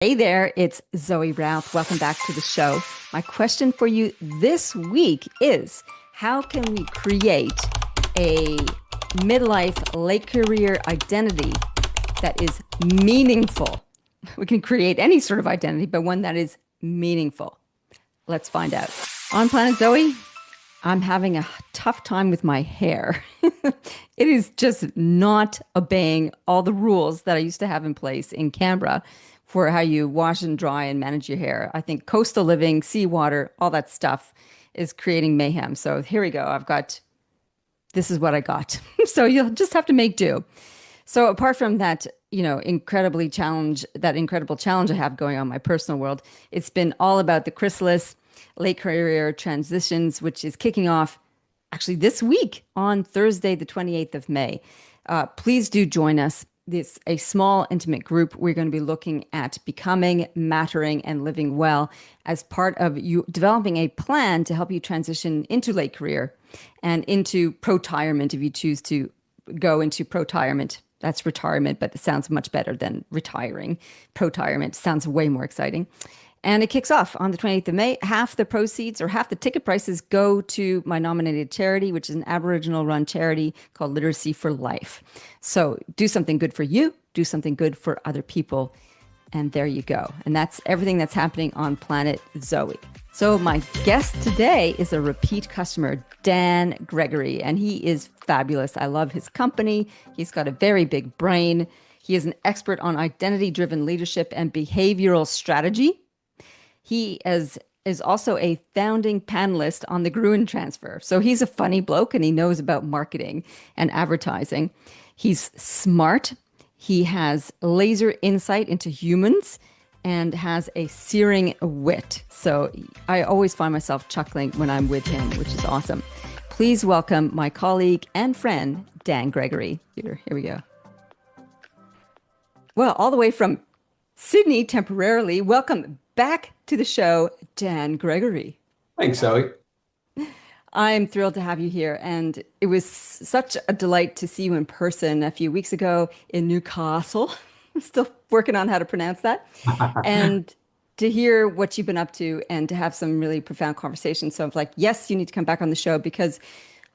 Hey there, it's Zoë Routh. Welcome back to the show. My question for you this week is how can we create a midlife late career identity that is meaningful? We can create any sort of identity, but one that is meaningful. Let's find out. On Planet Zoe, I'm having a tough time with my hair. It is just not obeying all the rules that I used to have in place in Canberra for how you wash and dry and manage your hair. I think coastal living, seawater, all that stuff is creating mayhem. So here we go. This is what I got. So you'll just have to make do. So apart from that, that incredible challenge I have going on in my personal world, it's been all about the Chrysalis late career transitions, which is kicking off actually this week on Thursday, the 28th of May. Please do join us. This a small, intimate group. We're going to be looking at becoming, mattering, and living well as part of you developing a plan to help you transition into late career and into pro-tirement if you choose to go into pro-tirement. That's retirement, but it sounds much better than retiring. Pro-tirement sounds way more exciting. And it kicks off on the 28th of May. Half the proceeds or half the ticket prices go to my nominated charity, which is an Aboriginal run charity called Literacy for Life. So do something good for you, do something good for other people. And there you go. And that's everything that's happening on Planet Zoe. So my guest today is a repeat customer, Dan Gregory, and he is fabulous. I love his company. He's got a very big brain. He is an expert on identity-driven leadership and behavioral strategy. He is also a founding panelist on the Gruen transfer. So he's a funny bloke and he knows about marketing and advertising. He's smart. He has laser insight into humans and has a searing wit. So I always find myself chuckling when I'm with him, which is awesome. Please welcome my colleague and friend, Dan Gregory. Here we go. Well, all the way from Sydney temporarily, welcome back to the show, Dan Gregory. Thanks, Zoe. I'm thrilled to have you here. And it was such a delight to see you in person a few weeks ago in Newcastle. I'm still working on how to pronounce that. And to hear what you've been up to and to have some really profound conversations. So I'm like, yes, you need to come back on the show because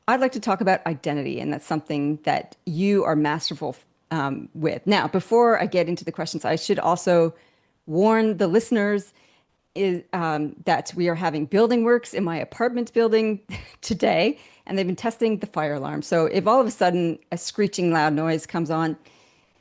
I'd like to talk about identity. And that's something that you are masterful with. Now, before I get into the questions, I should also warn the listeners that we are having building works in my apartment building today, and they've been testing the fire alarm. So if all of a sudden a screeching loud noise comes on,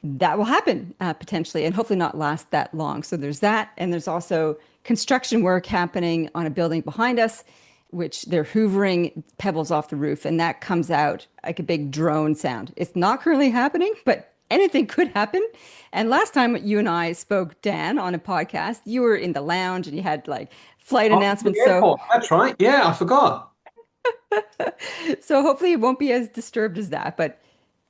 that will happen potentially, and hopefully not last that long. So there's that, and there's also construction work happening on a building behind us, which they're hoovering pebbles off the roof, and that comes out like a big drone sound. It's not currently happening, but anything could happen. And last time you and I spoke, Dan, on a podcast, you were in the lounge and you had like flight Oh, the announcements. airport. That's right. Yeah, I forgot. So hopefully it won't be as disturbed as that, but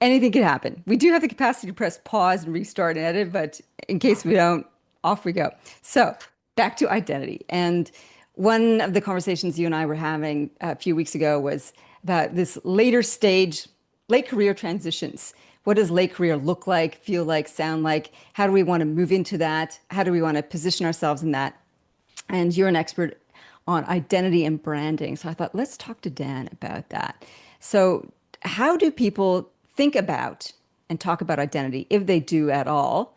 anything could happen. We do have the capacity to press pause and restart and edit, but in case we don't, off we go. So back to identity. And one of the conversations you and I were having a few weeks ago was about this later stage, late career transitions. What does late career look like, feel like, sound like? How do we want to move into that? How do we want to position ourselves in that? And you're an expert on identity and branding. So I thought, let's talk to Dan about that. So, how do people think about and talk about identity, if they do at all?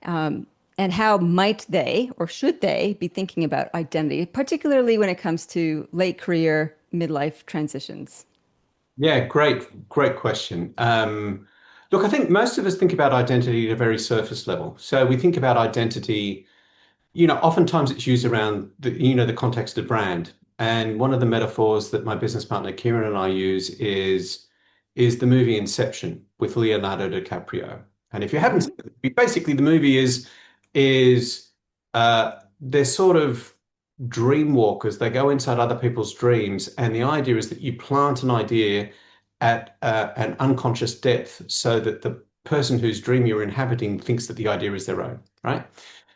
And how might they or should they be thinking about identity, particularly when it comes to late career, midlife transitions? Yeah, great question. Look, I think most of us think about identity at a very surface level. So we think about identity, oftentimes it's used around the context of brand. And one of the metaphors that my business partner Kieran and I use is the movie Inception with Leonardo DiCaprio. And if you haven't Hmm. seen it, basically the movie is they're sort of dream walkers. They go inside other people's dreams, and the idea is that you plant an idea at an unconscious depth so that the person whose dream you're inhabiting thinks that the idea is their own, right?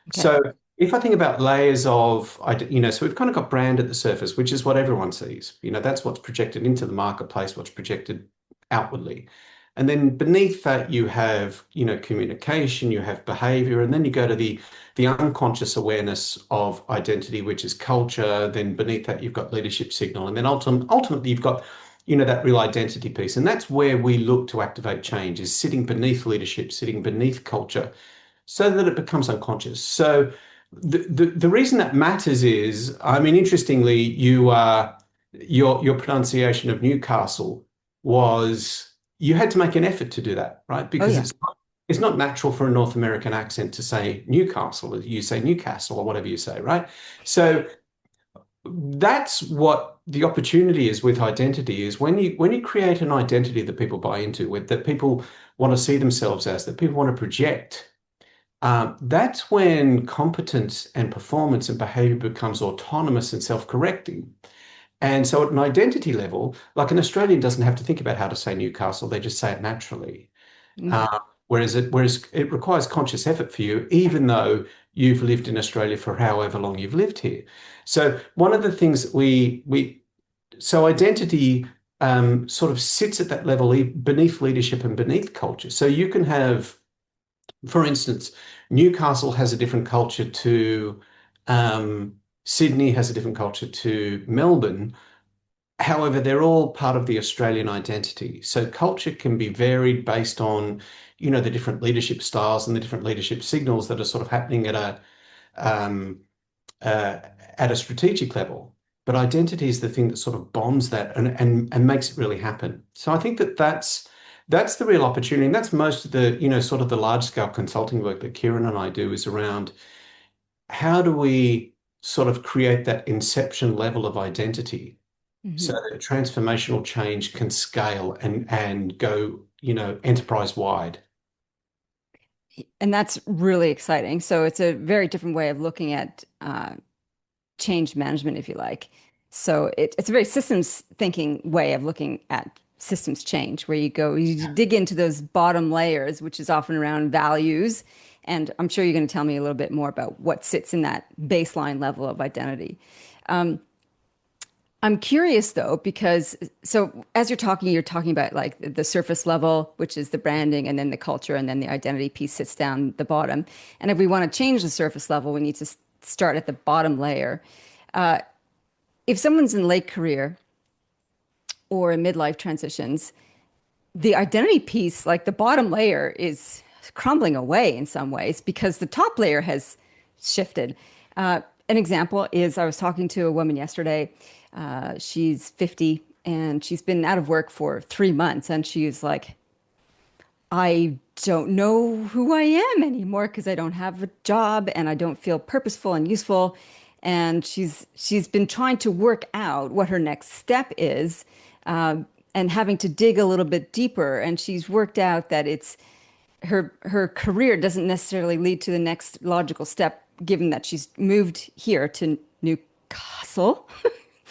Okay. So if I think about layers of, so we've kind of got brand at the surface, which is what everyone sees. That's what's projected into the marketplace, what's projected outwardly. And then beneath that, you have, communication, you have behavior, and then you go to the unconscious awareness of identity, which is culture. Then beneath that, you've got leadership signal. And then ultimately, you've got, that real identity piece. And that's where we look to activate change, is sitting beneath leadership, sitting beneath culture, so that it becomes unconscious. So the reason that matters is, I mean, interestingly, your pronunciation of Newcastle was, you had to make an effort to do that, right? Oh Because yeah. it's not natural for a North American accent to say Newcastle. You say Newcastle or whatever you say, right? So that's what the opportunity is with identity, is when you create an identity that people buy into, that people want to see themselves as, that people want to project. That's when competence and performance and behavior becomes autonomous and self-correcting. And so at an identity level, like an Australian doesn't have to think about how to say Newcastle, they just say it naturally. Mm. Uh, whereas it requires conscious effort for you, even though you've lived in Australia for however long you've lived here. So one of the things that so identity sort of sits at that level beneath leadership and beneath culture. So you can have, for instance, Newcastle has a different culture to Sydney, has a different culture to Melbourne. However, they're all part of the Australian identity. So culture can be varied based on, the different leadership styles and the different leadership signals that are sort of happening um, uh, at a strategic level. But identity is the thing that sort of bonds that and makes it really happen. So I think that that's the real opportunity. And that's most of the, sort of the large scale consulting work that Kieran and I do, is around how do we sort of create that inception level of identity so Mhm. that transformational change can scale and go, enterprise wide. And that's really exciting. So it's a very different way of looking at change management, if you like. So it's a very systems thinking way of looking at systems change, where you dig into those bottom layers, which is often around values. And I'm sure you're going to tell me a little bit more about what sits in that baseline level of identity. I'm curious though, because so as you're talking about like the surface level, which is the branding, and then the culture, and then the identity piece sits down the bottom. And if we want to change the surface level, we need to start at the bottom layer. If someone's in late career or in midlife transitions, the identity piece, like the bottom layer, is crumbling away in some ways because the top layer has shifted. An example is I was talking to a woman yesterday. She's 50 and she's been out of work for 3 months. And she's like, I don't know who I am anymore because I don't have a job and I don't feel purposeful and useful. And she's been trying to work out what her next step is, and having to dig a little bit deeper. And she's worked out that it's her career doesn't necessarily lead to the next logical step, given that she's moved here to Newcastle.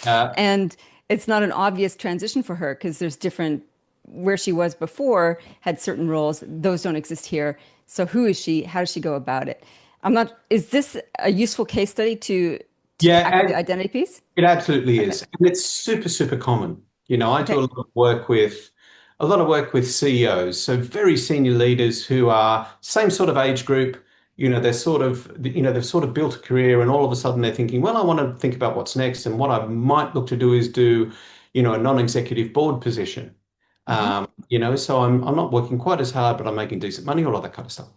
Uh, And it's not an obvious transition for her because there's different, where she was before had certain roles. Those don't exist here. So who is she? How does she go about it? I'm not, is this a useful case study to tackle the yeah, identity piece? it absolutely Okay. is. And it's super, super common. I do Okay. a lot of work with CEOs, so very senior leaders who are same sort of age group. They've sort of built a career, and all of a sudden they're thinking, well, I want to think about what's next. And what I might look to do is do, a non-executive board position. Hmm. So I'm not working quite as hard, but I'm making decent money, all of that kind of stuff.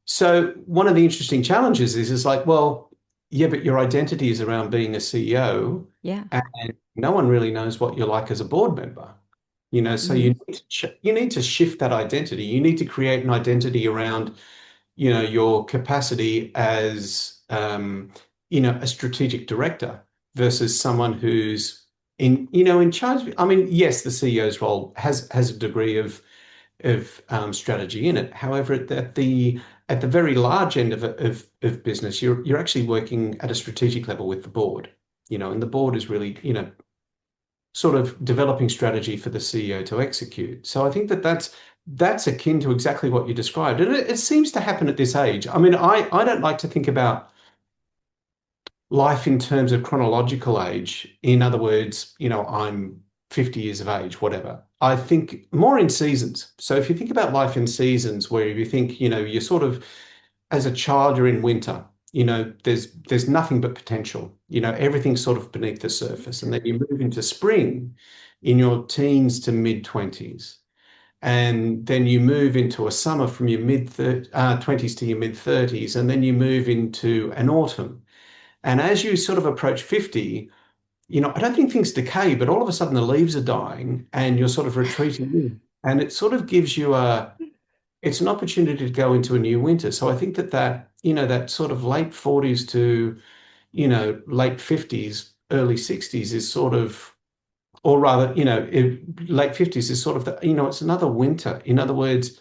So one of the interesting challenges is like, well, yeah, but your identity is around being a CEO, Yeah. and no one really knows what you're like as a board member. So Hmm. you need to shift that identity. You need to create an identity around, your capacity as, a strategic director versus someone who's in charge. I mean, yes, the CEO's role has a degree of strategy in it. However, at the very large end of business, you're actually working at a strategic level with the board, and the board is really, sort of developing strategy for the CEO to execute. So I think that's akin to exactly what you described. And it seems to happen at this age. I mean, I don't like to think about life in terms of chronological age. In other words, I'm 50 years of age, whatever. I think more in seasons. So if you think about life in seasons, where you think, you're sort of as a child, you're in winter, there's nothing but potential. Everything's sort of beneath the surface. And then you move into spring in your teens to mid 20s. And then you move into a summer from your mid 20s to your mid 30s. And then you move into an autumn. And as you sort of approach 50, I don't think things decay, but all of a sudden the leaves are dying and you're sort of retreating in. And it sort of gives you it's an opportunity to go into a new winter. So I think that sort of late 40s to, late 50s, early 60s is sort of, or rather, late 50s is sort of it's another winter. In other words,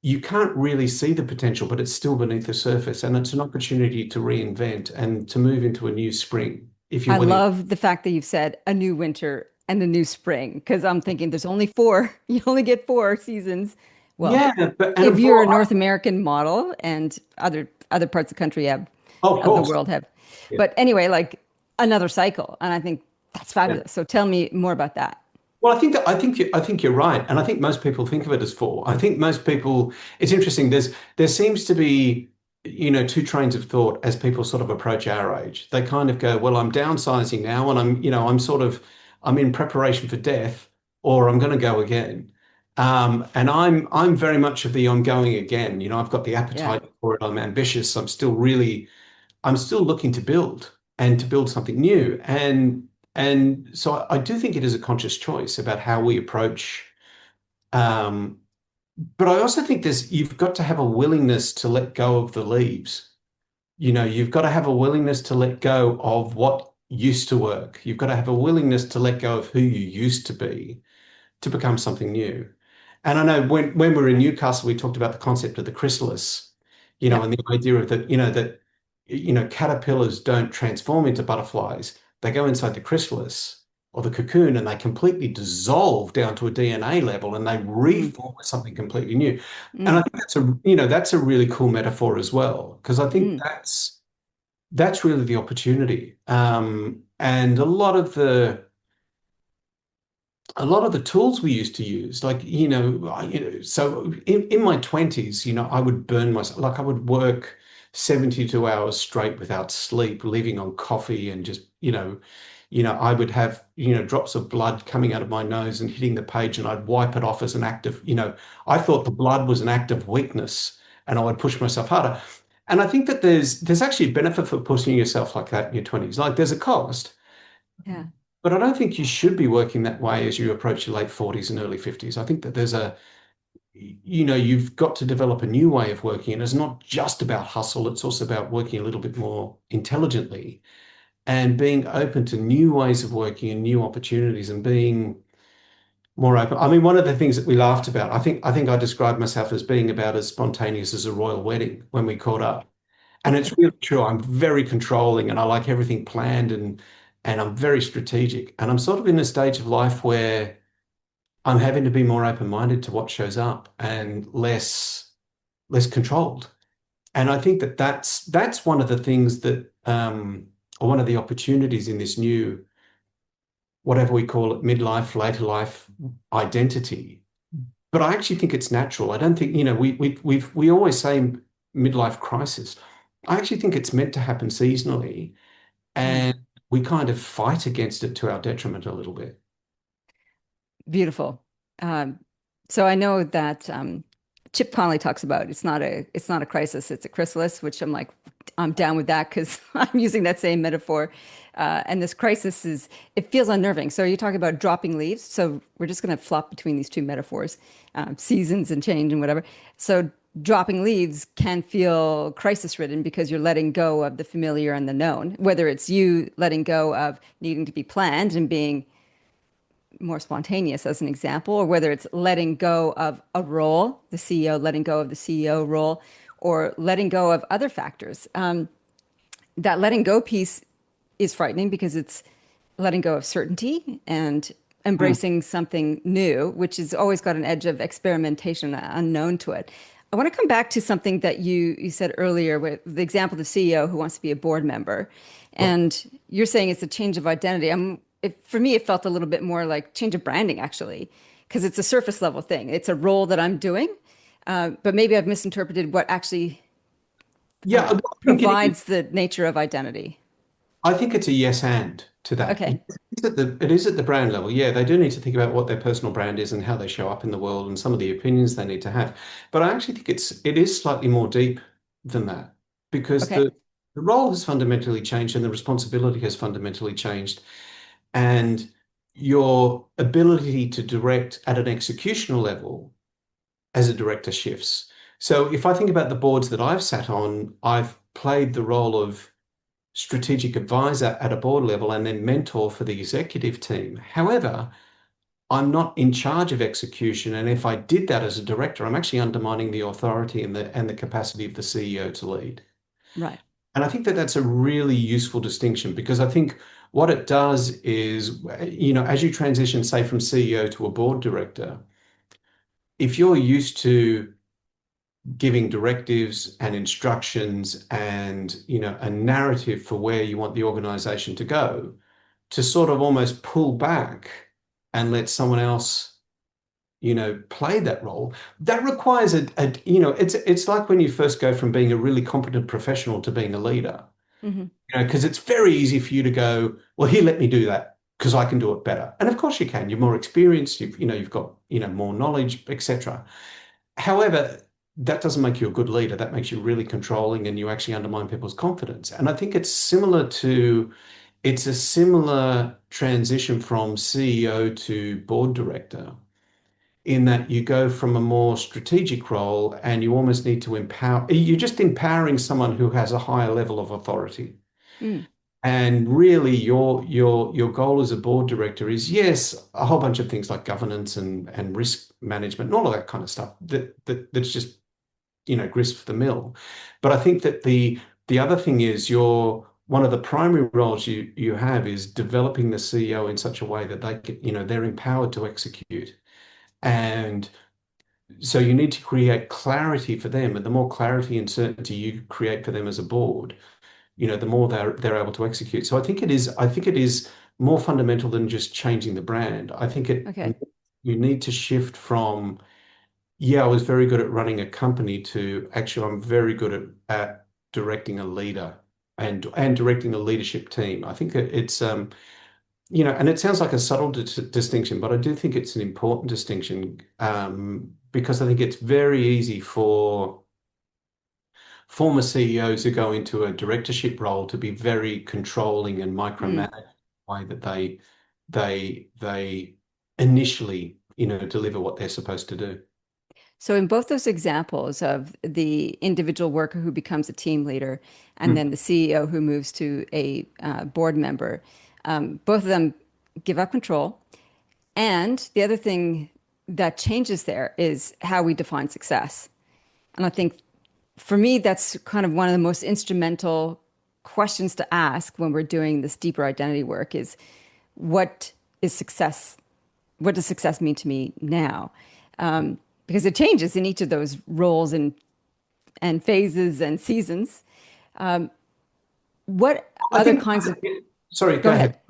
you can't really see the potential, but it's still beneath the surface. And it's an opportunity to reinvent and to move into a new spring if you're I willing. love the fact that you've said a new winter and a new spring because I'm thinking there's only four. You only get four seasons. Well, Yeah, but if and you're a for North American model and other parts of the country have of of the course. world have. Yeah. But anyway, like another cycle. And I think that's Yeah. fabulous. So tell me more about that. Well, I think you're right, and I think most people think of it as four. I think most people. It's interesting. There seems to be, two trains of thought as people sort of approach our age. They kind of go, well, I'm downsizing now, and I'm in preparation for death, or I'm going to go again. And I'm very much of the I'm going again. I've got the Yeah. appetite for it. I'm ambitious. I'm still looking to build and to build something new. And so I do think it is a conscious choice about how we approach. Um, but I also think you've got to have a willingness to let go of the leaves. You've got to have a willingness to let go of what used to work. You've got to have a willingness to let go of who you used to be to become something new. And I know when we were in Newcastle, we talked about the concept of the chrysalis, Yep. and the idea of that caterpillars don't transform into butterflies. They go inside the chrysalis or the cocoon and they completely dissolve down to a DNA level and they Mm, reform as something completely new. And I mm, think that's a really cool metaphor as well, because I think mm. that's really the opportunity. And a lot of the tools we used to use, like, so in my 20s, I would burn myself, like I would work 72 hours straight without sleep, living on coffee and just, I would have, drops of blood coming out of my nose and hitting the page and I'd wipe it off as an act of, I thought the blood was an act of weakness and I would push myself harder. And I think that there's actually a benefit for pushing yourself like that in your 20s. Like there's a cost. Yeah. But I don't think you should be working that way as you approach your late 40s and early 50s. I think that you've got to develop a new way of working. And it's not just about hustle, it's also about working a little bit more intelligently and being open to new ways of working and new opportunities and being more open. I mean, one of the things that we laughed about, I think I described myself as being about as spontaneous as a royal wedding when we caught up. And it's really true. I'm very controlling and I like everything planned and I'm very strategic. And I'm sort of in a stage of life where I'm having to be more open-minded to what shows up and less controlled. And I think that's one of the things that or one of the opportunities in this new, whatever we call it, midlife, later life identity. But I actually think it's natural. I don't think, we always say midlife crisis. I actually think it's meant to happen seasonally. Mm. And we kind of fight against it to our detriment a little bit. Beautiful. Um, so I know that Chip Conley talks about it's not a crisis, it's a chrysalis, which I'm down with that because I'm using that same metaphor. And this crisis it feels unnerving. So you talk about dropping leaves. So we're just going to flop between these two metaphors, seasons and change and whatever. So dropping leaves can feel crisis ridden because you're letting go of the familiar and the known, whether it's you letting go of needing to be planned and being more spontaneous as an example, or whether it's letting go of a role, the CEO, letting go of the CEO role, or letting go of other factors. That letting go piece is frightening because it's letting go of certainty and Mm. embracing something new, which has always got an edge of experimentation unknown to it. I want to come back to something that you said earlier with the example of the CEO who wants to be a board member. And you're saying it's a change of identity. For me, it felt a little bit more like change of branding, actually, because it's a surface level thing. It's a role that I'm doing, but maybe I've misinterpreted what actually Yeah, I think it is. provides the nature of identity. I think it's a yes and to that. Okay. It is at the brand level. Yeah, they do need to think about what their personal brand is and how they show up in the world and some of the opinions they need to have. But I actually think it is slightly more deep than that because Okay. the role has fundamentally changed and the responsibility has fundamentally changed. And your ability to direct at an executional level as a director shifts. So if I think about the boards that I've sat on, I've played the role of strategic advisor at a board level and then mentor for the executive team. However, I'm not in charge of execution. And if I did that as a director, I'm actually undermining the authority and the capacity of the CEO to lead. Right. And I think that that's a really useful distinction because I think what it does is, as you transition, say, from CEO to a board director, if you're used to giving directives and instructions and a narrative for where you want the organization to go, to sort of almost pull back and let someone else play that role, that requires it's like when you first go from being a really competent professional to being a leader, Hmm. because it's very easy for you to go, well, here, let me do that because I can do it better. And of course you can. You're more experienced, you've got more knowledge, etc. However, that doesn't make you a good leader. That makes you really controlling and you actually undermine people's confidence. And I think it's a similar transition from CEO to board director in that you go from a more strategic role and you almost need to you're just empowering someone who has a higher level of authority. Mm. And really your goal as a board director is, yes, a whole bunch of things like governance and risk management and all of that kind of stuff that's just grist for the mill. But I think that the other thing is one of the primary roles you have is developing the CEO in such a way that they're empowered to execute. And so you need to create clarity for them. And the more clarity and certainty you create for them as a board, the more they're able to execute. So I think it is more fundamental than just changing the brand. I think Okay. you need to shift from, yeah, I was very good at running a company to actually I'm very good at directing a leader and directing a leadership team. I think that it's and it sounds like a subtle distinction, but I do think it's an important distinction, because I think it's very easy for former CEOs who go into a directorship role to be very controlling and Mm. micromanage the way that they initially, deliver what they're supposed to do. So in both those examples of the individual worker who becomes a team leader and Mm. then the CEO who moves to a board member, both of them give up control. And the other thing that changes there is how we define success. And I think for me, that's kind of one of the most instrumental questions to ask when we're doing this deeper identity work is what is success? What does success mean to me now? Because it changes in each of those roles and phases and seasons. What I other think, kinds of, sorry, go go ahead. ahead.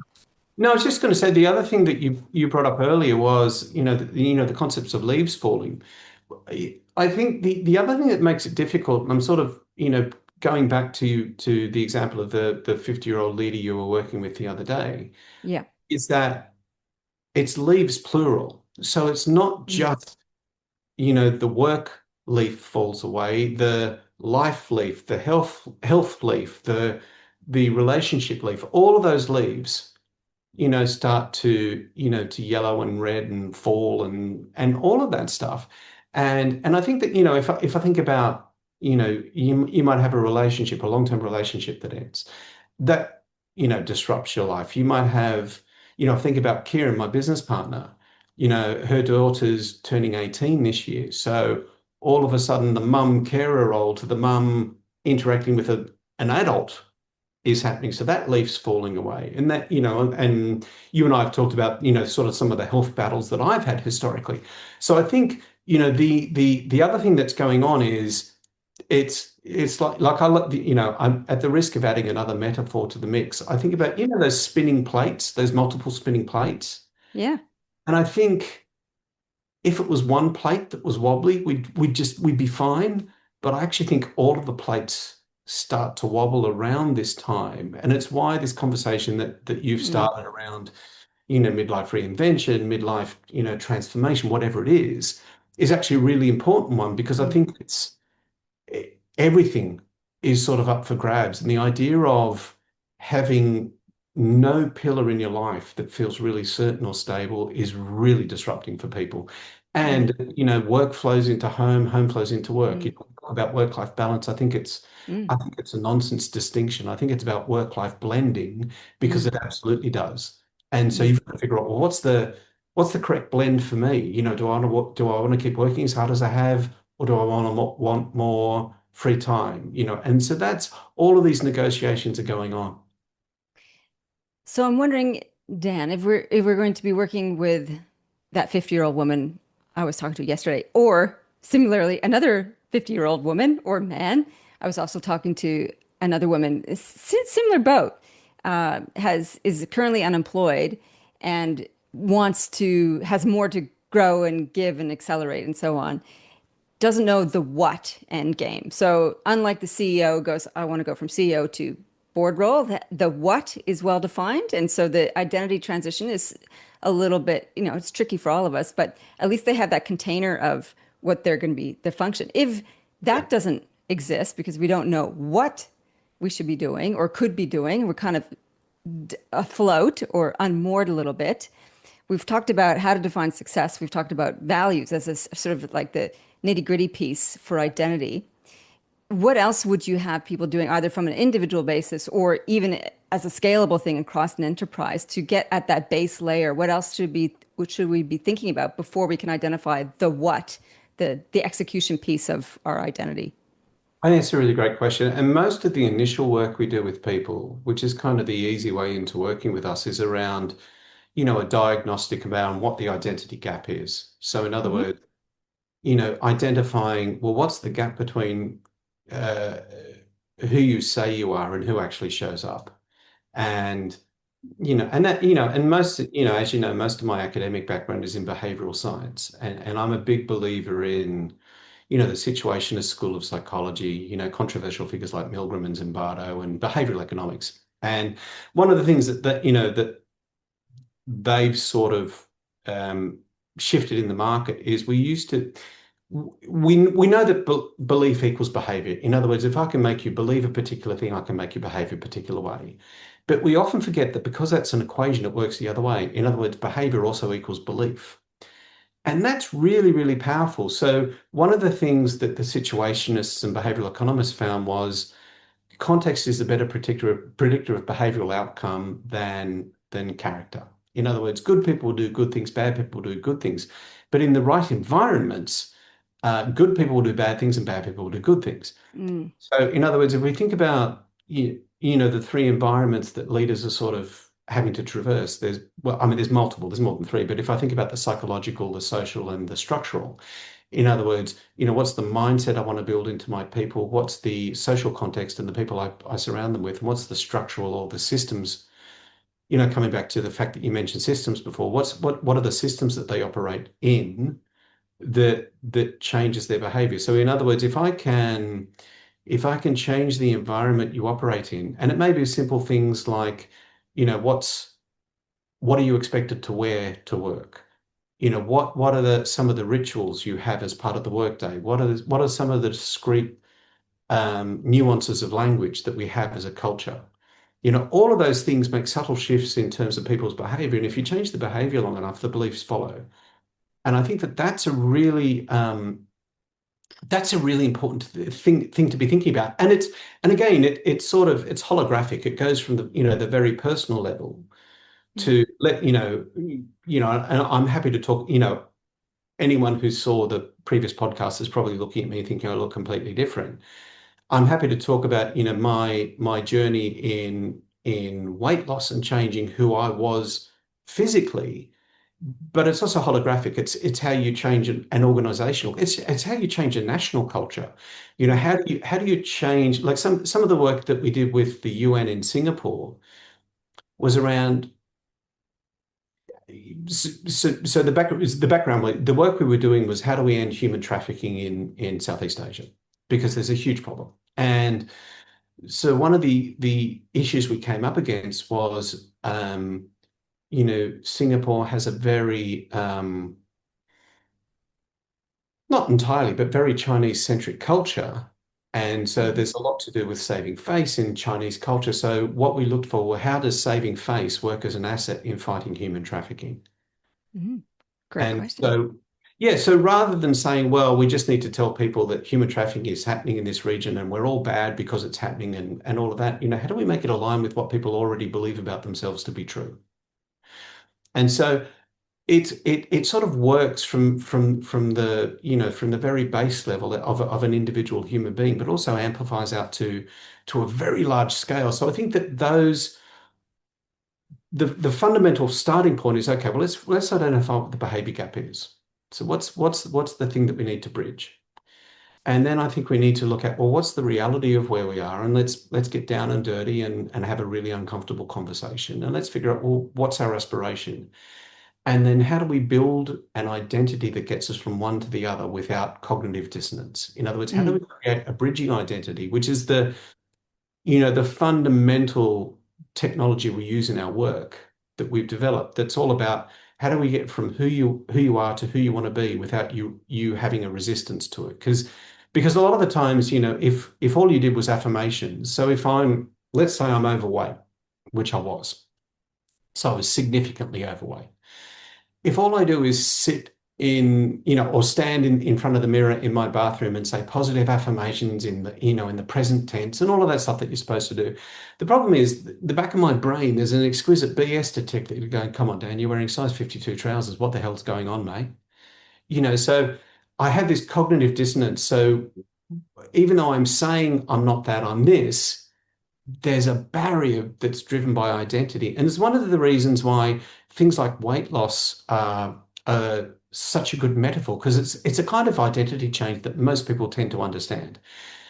No, I was just going to say the other thing that you brought up earlier was, the concepts of leaves falling. I think the other thing that makes it difficult, and I'm sort of, going back to the example of the 50-year-old leader you were working with the other day, Yeah. is that it's leaves plural. So it's not Mm. just, the work leaf falls away, the life leaf, the health leaf, the relationship leaf, all of those leaves start to yellow and red and fall and all of that stuff. And I think that, if I think about, you might have a relationship, a long-term relationship that ends, that, disrupts your life. You might have, think about Kieran, my business partner, her daughter's turning 18 this year. So all of a sudden the mum carer role to the mum interacting with an adult is happening. So that leaf's falling away. And that, and you and I have talked about, sort of some of the health battles that I've had historically. So I think, the other thing that's going on is it's like I'm at the risk of adding another metaphor to the mix. I think about, those spinning plates, those multiple spinning plates. Yeah. And I think if it was one plate that was wobbly, we'd be fine. But I actually think all of the plates start to wobble around this time. And it's why this conversation that you've Mm, started around, midlife reinvention, midlife, transformation, whatever it is actually a really important one because I mm, think everything is sort of up for grabs. And the idea of having no pillar in your life that feels really certain or stable is really disrupting for people. mm, And, work flows into home, home flows into work. mm, You talk about work-life balance. mm, I think it's a nonsense distinction. I think it's about work-life blending because mm, it absolutely does. And so mm. you've got to figure out, well, what's the correct blend for me? Do I want to keep working as hard as I have, or do I want more free time? And so that's all of these negotiations are going on. So I'm wondering, Dan, if we're going to be working with that 50-year-old woman I was talking to yesterday, or similarly another 50-year-old woman or man. I was also talking to another woman, similar boat, is currently unemployed and has more to grow and give and accelerate and so on. Doesn't know the what end game. So unlike the CEO goes, I want to go from CEO to board role, the what is well defined. And so the identity transition is a little bit, it's tricky for all of us, but at least they have that container of what they're going to be, the function. If Yeah. that doesn't exist because we don't know what we should be doing or could be doing, we're kind of afloat or unmoored a little bit. We've talked about how to define success. We've talked about values as sort of like the nitty-gritty piece for identity. What else would you have people doing, either from an individual basis or even as a scalable thing across an enterprise, to get at that base layer? What should we be thinking about before we can identify the what, the execution piece of our identity? I think it's a really great question. And most of the initial work we do with people, which is kind of the easy way into working with us, is around, a diagnostic around what the identity gap is. So in other Hmm. words, identifying, well, what's the gap between uh, who you say you are and who actually shows up? And, and that, and most, as you know, most of my academic background is in behavioral science. And I'm a big believer in, the situationist school of psychology, controversial figures like Milgram and Zimbardo and behavioral economics. And one of the things that they've sort of shifted in the market is we know that belief equals behavior. In other words, if I can make you believe a particular thing, I can make you behave a particular way. But we often forget that because that's an equation, it works the other way. In other words, behavior also equals belief. And that's really, really powerful. So one of the things that the situationists and behavioral economists found was context is a better predictor of behavioral outcome than character. In other words, good people will do good things, bad people will do good things. But in the right environments, good people will do bad things and bad people will do good things. Mm, So, in other words, if we think about the three environments that leaders are sort of having to traverse, there's multiple, there's more than three. But if I think about the psychological, the social, and the structural, in other words, what's the mindset I want to build into my people? What's the social context and the people I surround them with? And what's the structural or the systems? Coming back to the fact that you mentioned systems before, what are the systems that they operate in that changes their behavior? So, in other words, if I can change the environment you operate in, and it may be simple things like, what are you expected to wear to work? What are some of the rituals you have as part of the workday? What are some of the discrete nuances of language that we have as a culture? All of those things make subtle shifts in terms of people's behavior. And if you change the behavior long enough, the beliefs follow. And I think that that's a really important thing to be thinking about. And again, it's holographic. It goes from the very personal level mm, to and I'm happy to talk, anyone who saw the previous podcast is probably looking at me thinking I look completely different. I'm happy to talk about, my journey in weight loss and changing who I was physically, but it's also holographic. It's how you change an organizational. It's how you change a national culture. How do you change, like some of the work that we did with the UN in Singapore was around So the background. The work we were doing was how do we end human trafficking in Southeast Asia because there's a huge problem. And so one of the issues we came up against was, Singapore has a very not entirely, but very Chinese-centric culture. And so Mhm. there's a lot to do with saving face in Chinese culture. So what we looked for were how does saving face work as an asset in fighting human trafficking? Mhm. Great And question. so, yeah, so rather than saying, well, we just need to tell people that human trafficking is happening in this region and we're all bad because it's happening and all of that, how do we make it align with what people already believe about themselves to be true? And so it sort of works from the very base level of an individual human being, but also amplifies out to a very large scale. So I think that the fundamental starting point is okay. Well, let's identify what the behavior gap is. So what's the thing that we need to bridge? And then I think we need to look at, well, what's the reality of where we are? And let's get down and dirty and have a really uncomfortable conversation. And let's figure out, well, what's our aspiration? And then how do we build an identity that gets us from one to the other without cognitive dissonance? In other words, how do we Mm. create a bridging identity, which is the fundamental technology we use in our work that we've developed that's all about how do we get from who you are to who you want to be without you having a resistance to it? Because a lot of the times, if all you did was affirmations, so if let's say I'm overweight, which I was, so I was significantly overweight. If all I do is sit or stand in front of the mirror in my bathroom and say positive affirmations in the present tense and all of that stuff that you're supposed to do, the problem is the back of my brain, there's an exquisite BS detector going, come on, Dan, you're wearing size 52 trousers. What the hell's going on, mate? So I had this cognitive dissonance. So even though I'm saying I'm not that, I'm this, there's a barrier that's driven by identity. And it's one of the reasons why things like weight loss are such a good metaphor, because it's a kind of identity change that most people tend to understand.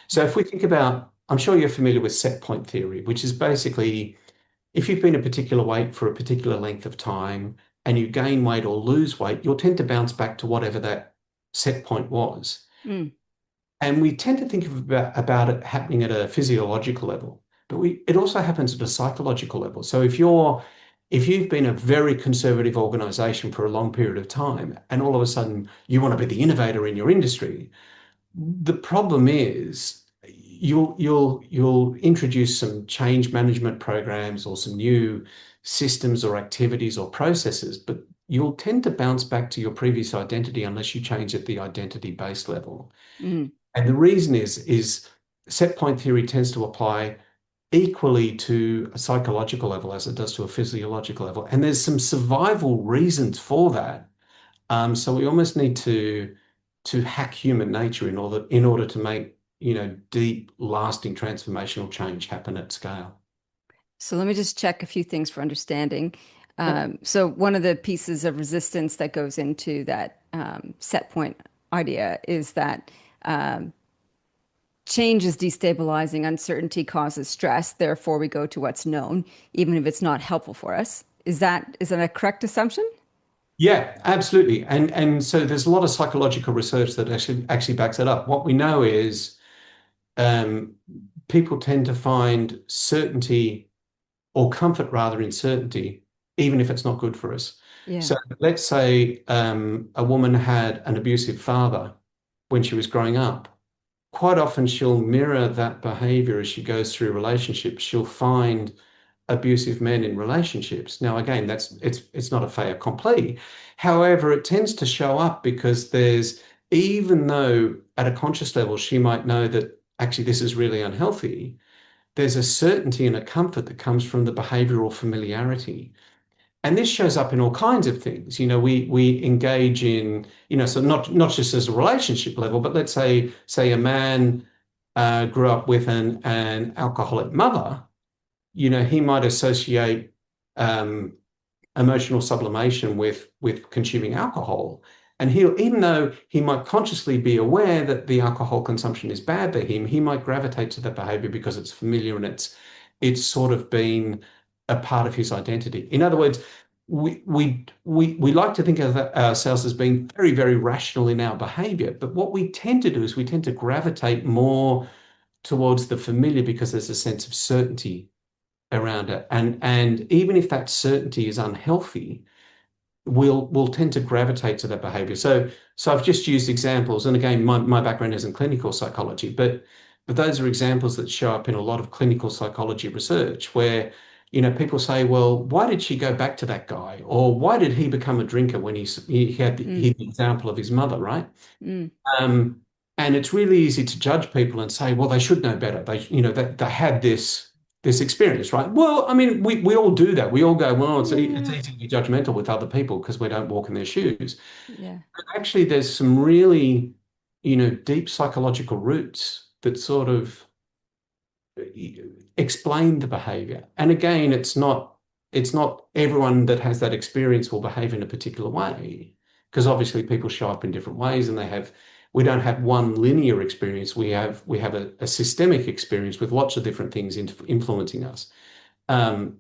So if we think about, I'm sure you're familiar with set point theory, which is basically if you've been a particular weight for a particular length of time and you gain weight or lose weight, you'll tend to bounce back to whatever that set point was. Mm. And we tend to think about it happening at a physiological level, but it also happens at a psychological level. So if you've been a very conservative organization for a long period of time, and all of a sudden you want to be the innovator in your industry, the problem is you'll introduce some change management programs or some new systems or activities or processes, but you'll tend to bounce back to your previous identity unless you change at the identity base level. Mm. And the reason is set point theory tends to apply equally to a psychological level as it does to a physiological level. And there's some survival reasons for that. So we almost need to hack human nature in order to make, deep, lasting transformational change happen at scale. So let me just check a few things for understanding. Yep. So one of the pieces of resistance that goes into that set point idea is that change is destabilizing, uncertainty causes stress, therefore we go to what's known, even if it's not helpful for us. Is that a correct assumption? Yeah, absolutely. And so there's a lot of psychological research that actually backs it up. What we know is um, people tend to find certainty or comfort rather in certainty, even if it's not good for us. Yeah. So let's say a woman had an abusive father when she was growing up. Quite often she'll mirror that behavior as she goes through relationships. She'll find abusive men in relationships. Now, again, it's not a fait accompli. However, it tends to show up because even though at a conscious level she might know that actually this is really unhealthy, there's a certainty and a comfort that comes from the behavioral familiarity. And this shows up in all kinds of things. We engage in, so not just as a relationship level, but let's say a man grew up with an alcoholic mother. He might associate um, emotional sublimation with consuming alcohol. And even though he might consciously be aware that the alcohol consumption is bad for him, he might gravitate to that behavior because it's familiar and it's sort of been a part of his identity. In other words, we like to think of ourselves as being very, very rational in our behavior, but what we tend to do is we tend to gravitate more towards the familiar because there's a sense of certainty around it. And even if that certainty is unhealthy, we'll tend to gravitate to that behavior. So I've just used examples, and again, my background is in clinical psychology, but those are examples that show up in a lot of clinical psychology research where, people say, well, why did she go back to that guy? Or why did he become a drinker when he had Mm, the example of his mother, right? mm, Um, and it's really easy to judge people and say, well, they should know better. They had this experience, right? Well, I mean, we all do that. We all go, well, it's yeah, easy to be judgmental with other people because we don't walk in their shoes. yeah. But actually, there's some really, deep psychological roots that sort of explain the behavior. And again, it's not everyone that has that experience will behave in a particular way, because obviously people show up in different ways and we don't have one linear experience. We have a systemic experience with lots of different things influencing us. Um,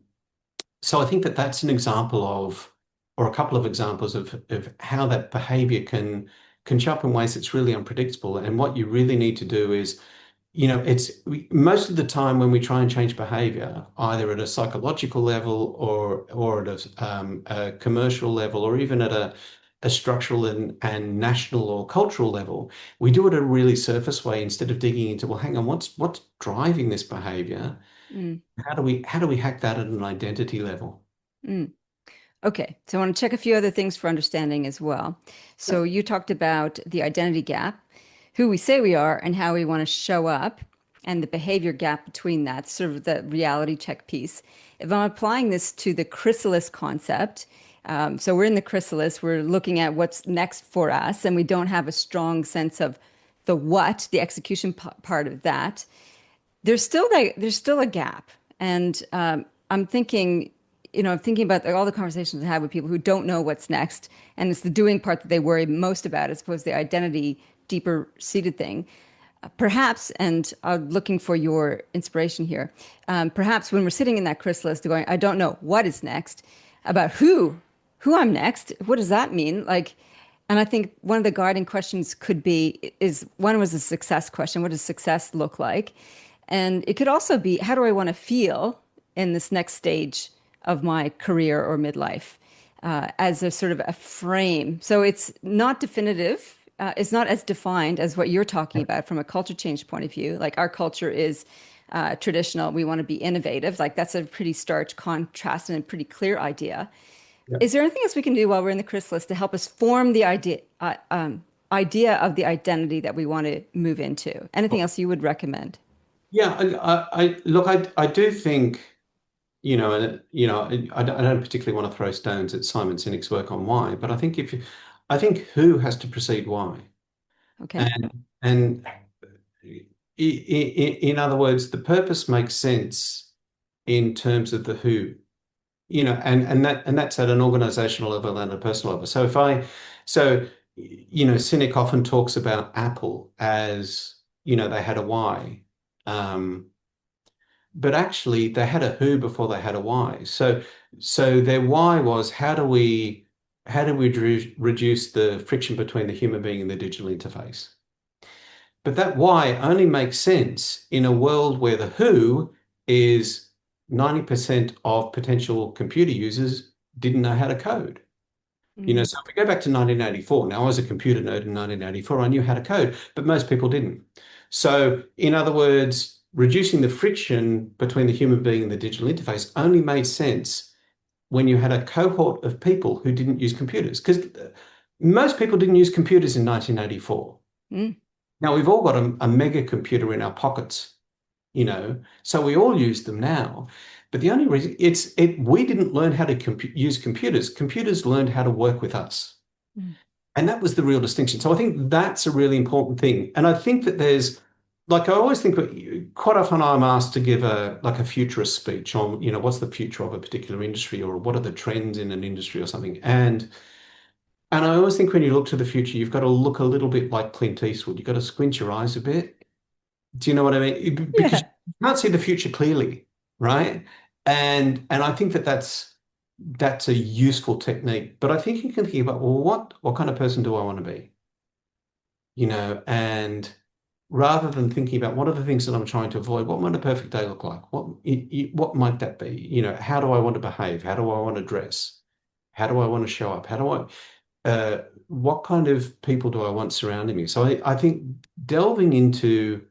so I think that that's an example of, or a couple of examples of how that behavior can show up in ways that's really unpredictable. And what you really need to do is, most of the time when we try and change behavior, either at a psychological level or at a commercial level, or even at a structural and national or cultural level, we do it a really surface way instead of digging into, well, hang on, what's driving this behavior? Mm, How do we hack that at an identity level? mm. Okay, so I want to check a few other things for understanding as well. So you talked about the identity gap, who we say we are, and how we want to show up, and the behavior gap between that, sort of the reality check piece. If I'm applying this to the chrysalis concept, so we're in the chrysalis, we're looking at what's next for us, and we don't have a strong sense of the what, the execution part of that. There's still a gap, and I'm thinking, I'm thinking about all the conversations I have with people who don't know what's next, and it's the doing part that they worry most about, as opposed to the identity, deeper seated thing. Perhaps, and I'm looking for your inspiration here. Perhaps when we're sitting in that chrysalis, going, I don't know what is next, about who I'm next. What does that mean? Like, and I think one of the guiding questions could be, is one was a success question. What does success look like? And it could also be, how do I want to feel in this next stage of my career or midlife, as a sort of a frame? So it's not definitive. It's not as defined as what you're talking about from a culture change point of view. Like our culture is traditional. We want to be innovative. Like that's a pretty stark contrast and a pretty clear idea. Yeah. Is there anything else we can do while we're in the chrysalis to help us form the idea of the identity that we want to move into? Anything else you would recommend? Yeah, look, I do think, I don't particularly want to throw stones at Simon Sinek's work on why, but I think who has to precede why. Okay. And in other words, the purpose makes sense in terms of the who, and that's at an organizational level and a personal level. Sinek often talks about Apple as, they had a why. Um, but actually they had a who before they had a why. So their why was, how do we reduce the friction between the human being and the digital interface? But that why only makes sense in a world where the who is 90% of potential computer users didn't know how to code. Mm, So if we go back to 1984, now I was a computer nerd in 1984, I knew how to code, but most people didn't. So in other words, reducing the friction between the human being and the digital interface only made sense when you had a cohort of people who didn't use computers, because most people didn't use computers in 1984. mm, Now we've all got a mega computer in our pockets, so we all use them now. But the only reason we didn't learn how to use computers. Computers learned how to work with us. mm. And that was the real distinction. So I think that's a really important thing. And I think that I always think quite often I'm asked to give a futurist speech on, what's the future of a particular industry, or what are the trends in an industry or something. And I always think when you look to the future, you've got to look a little bit like Clint Eastwood. You've got to squint your eyes a bit. Do you know what I mean? Because Yeah. you can't see the future clearly, right? And I think that that's that's a useful technique. But I think you can think about, well, what kind of person do I want to be? And rather than thinking about what are the things that I'm trying to avoid, what might a perfect day look like? What might that be? How do I want to behave? How do I want to dress? How do I want to show up? What kind of people do I want surrounding me? So I think delving into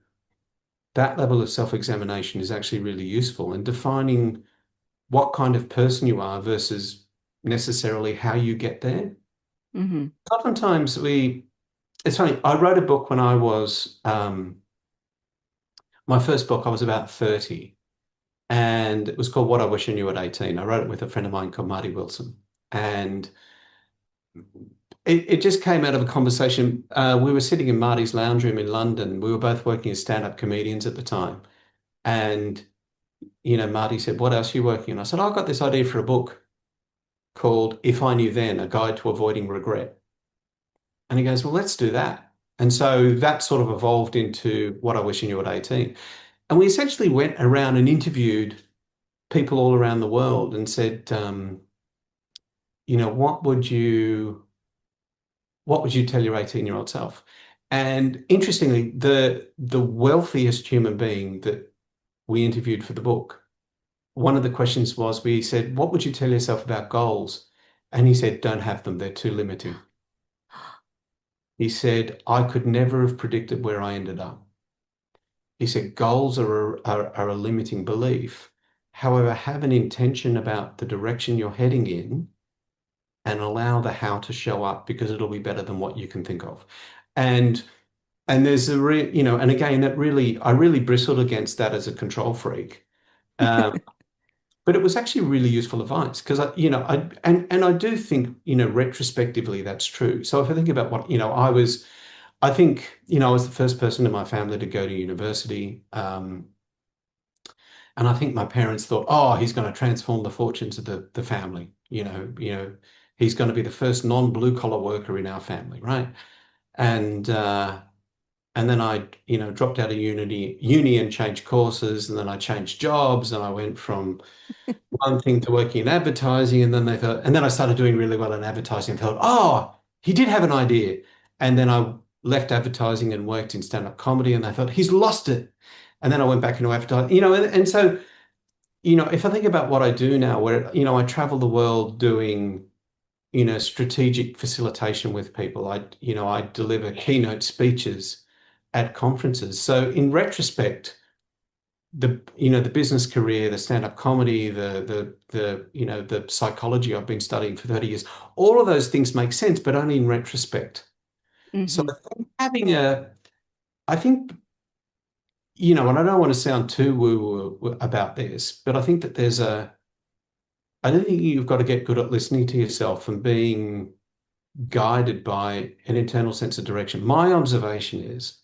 that level of self-examination is actually really useful in defining what kind of person you are versus necessarily how you get there. Hmm. Oftentimes it's funny, I wrote a book when I was, my first book, I was about 30, and it was called What I Wish I Knew at 18. I wrote it with a friend of mine called Marty Wilson. And it just came out of a conversation. We were sitting in Marty's lounge room in London. We were both working as stand-up comedians at the time. And, Marty said, what else are you working on? I said, I got this idea for a book called If I Knew Then, A Guide to Avoiding Regret. And he goes, well, let's do that. And so that sort of evolved into What I Wish I Knew at 18. And we essentially went around and interviewed people all around the world and said, what would you tell your 18-year-old self? And interestingly, the wealthiest human being that we interviewed for the book, one of the questions was, we said, what would you tell yourself about goals? And he said, don't have them, they're too limiting. He said, I could never have predicted where I ended up. He said, goals are a limiting belief. However, have an intention about the direction you're heading in and allow the how to show up because it'll be better than what you can think of. And there's and again, I really bristled against that as a control freak. Um, but it was actually really useful advice because I do think, retrospectively that's true. So if I think about what, I think, I was the first person in my family to go to university. And I think my parents thought, oh, he's going to transform the fortunes of the family. He's going to be the first non-blue collar worker in our family, right? And and then I, dropped out of uni and changed courses, and then I changed jobs, and I went from one thing to working in advertising, and then I started doing really well in advertising and thought, oh, he did have an idea. And then I left advertising and worked in stand-up comedy, and I thought, he's lost it. And then I went back into advertising, and so, if I think about what I do now, where, I travel the world doing, strategic facilitation with people. I deliver keynote speeches at conferences. So in retrospect, the business career, the stand-up comedy, the psychology I've been studying for 30 years, all of those things make sense, but only in retrospect. So Hmm. I think I think, and I don't want to sound too woo-woo about this, but I think that I don't think you've got to get good at listening to yourself and being guided by an internal sense of direction. My observation is,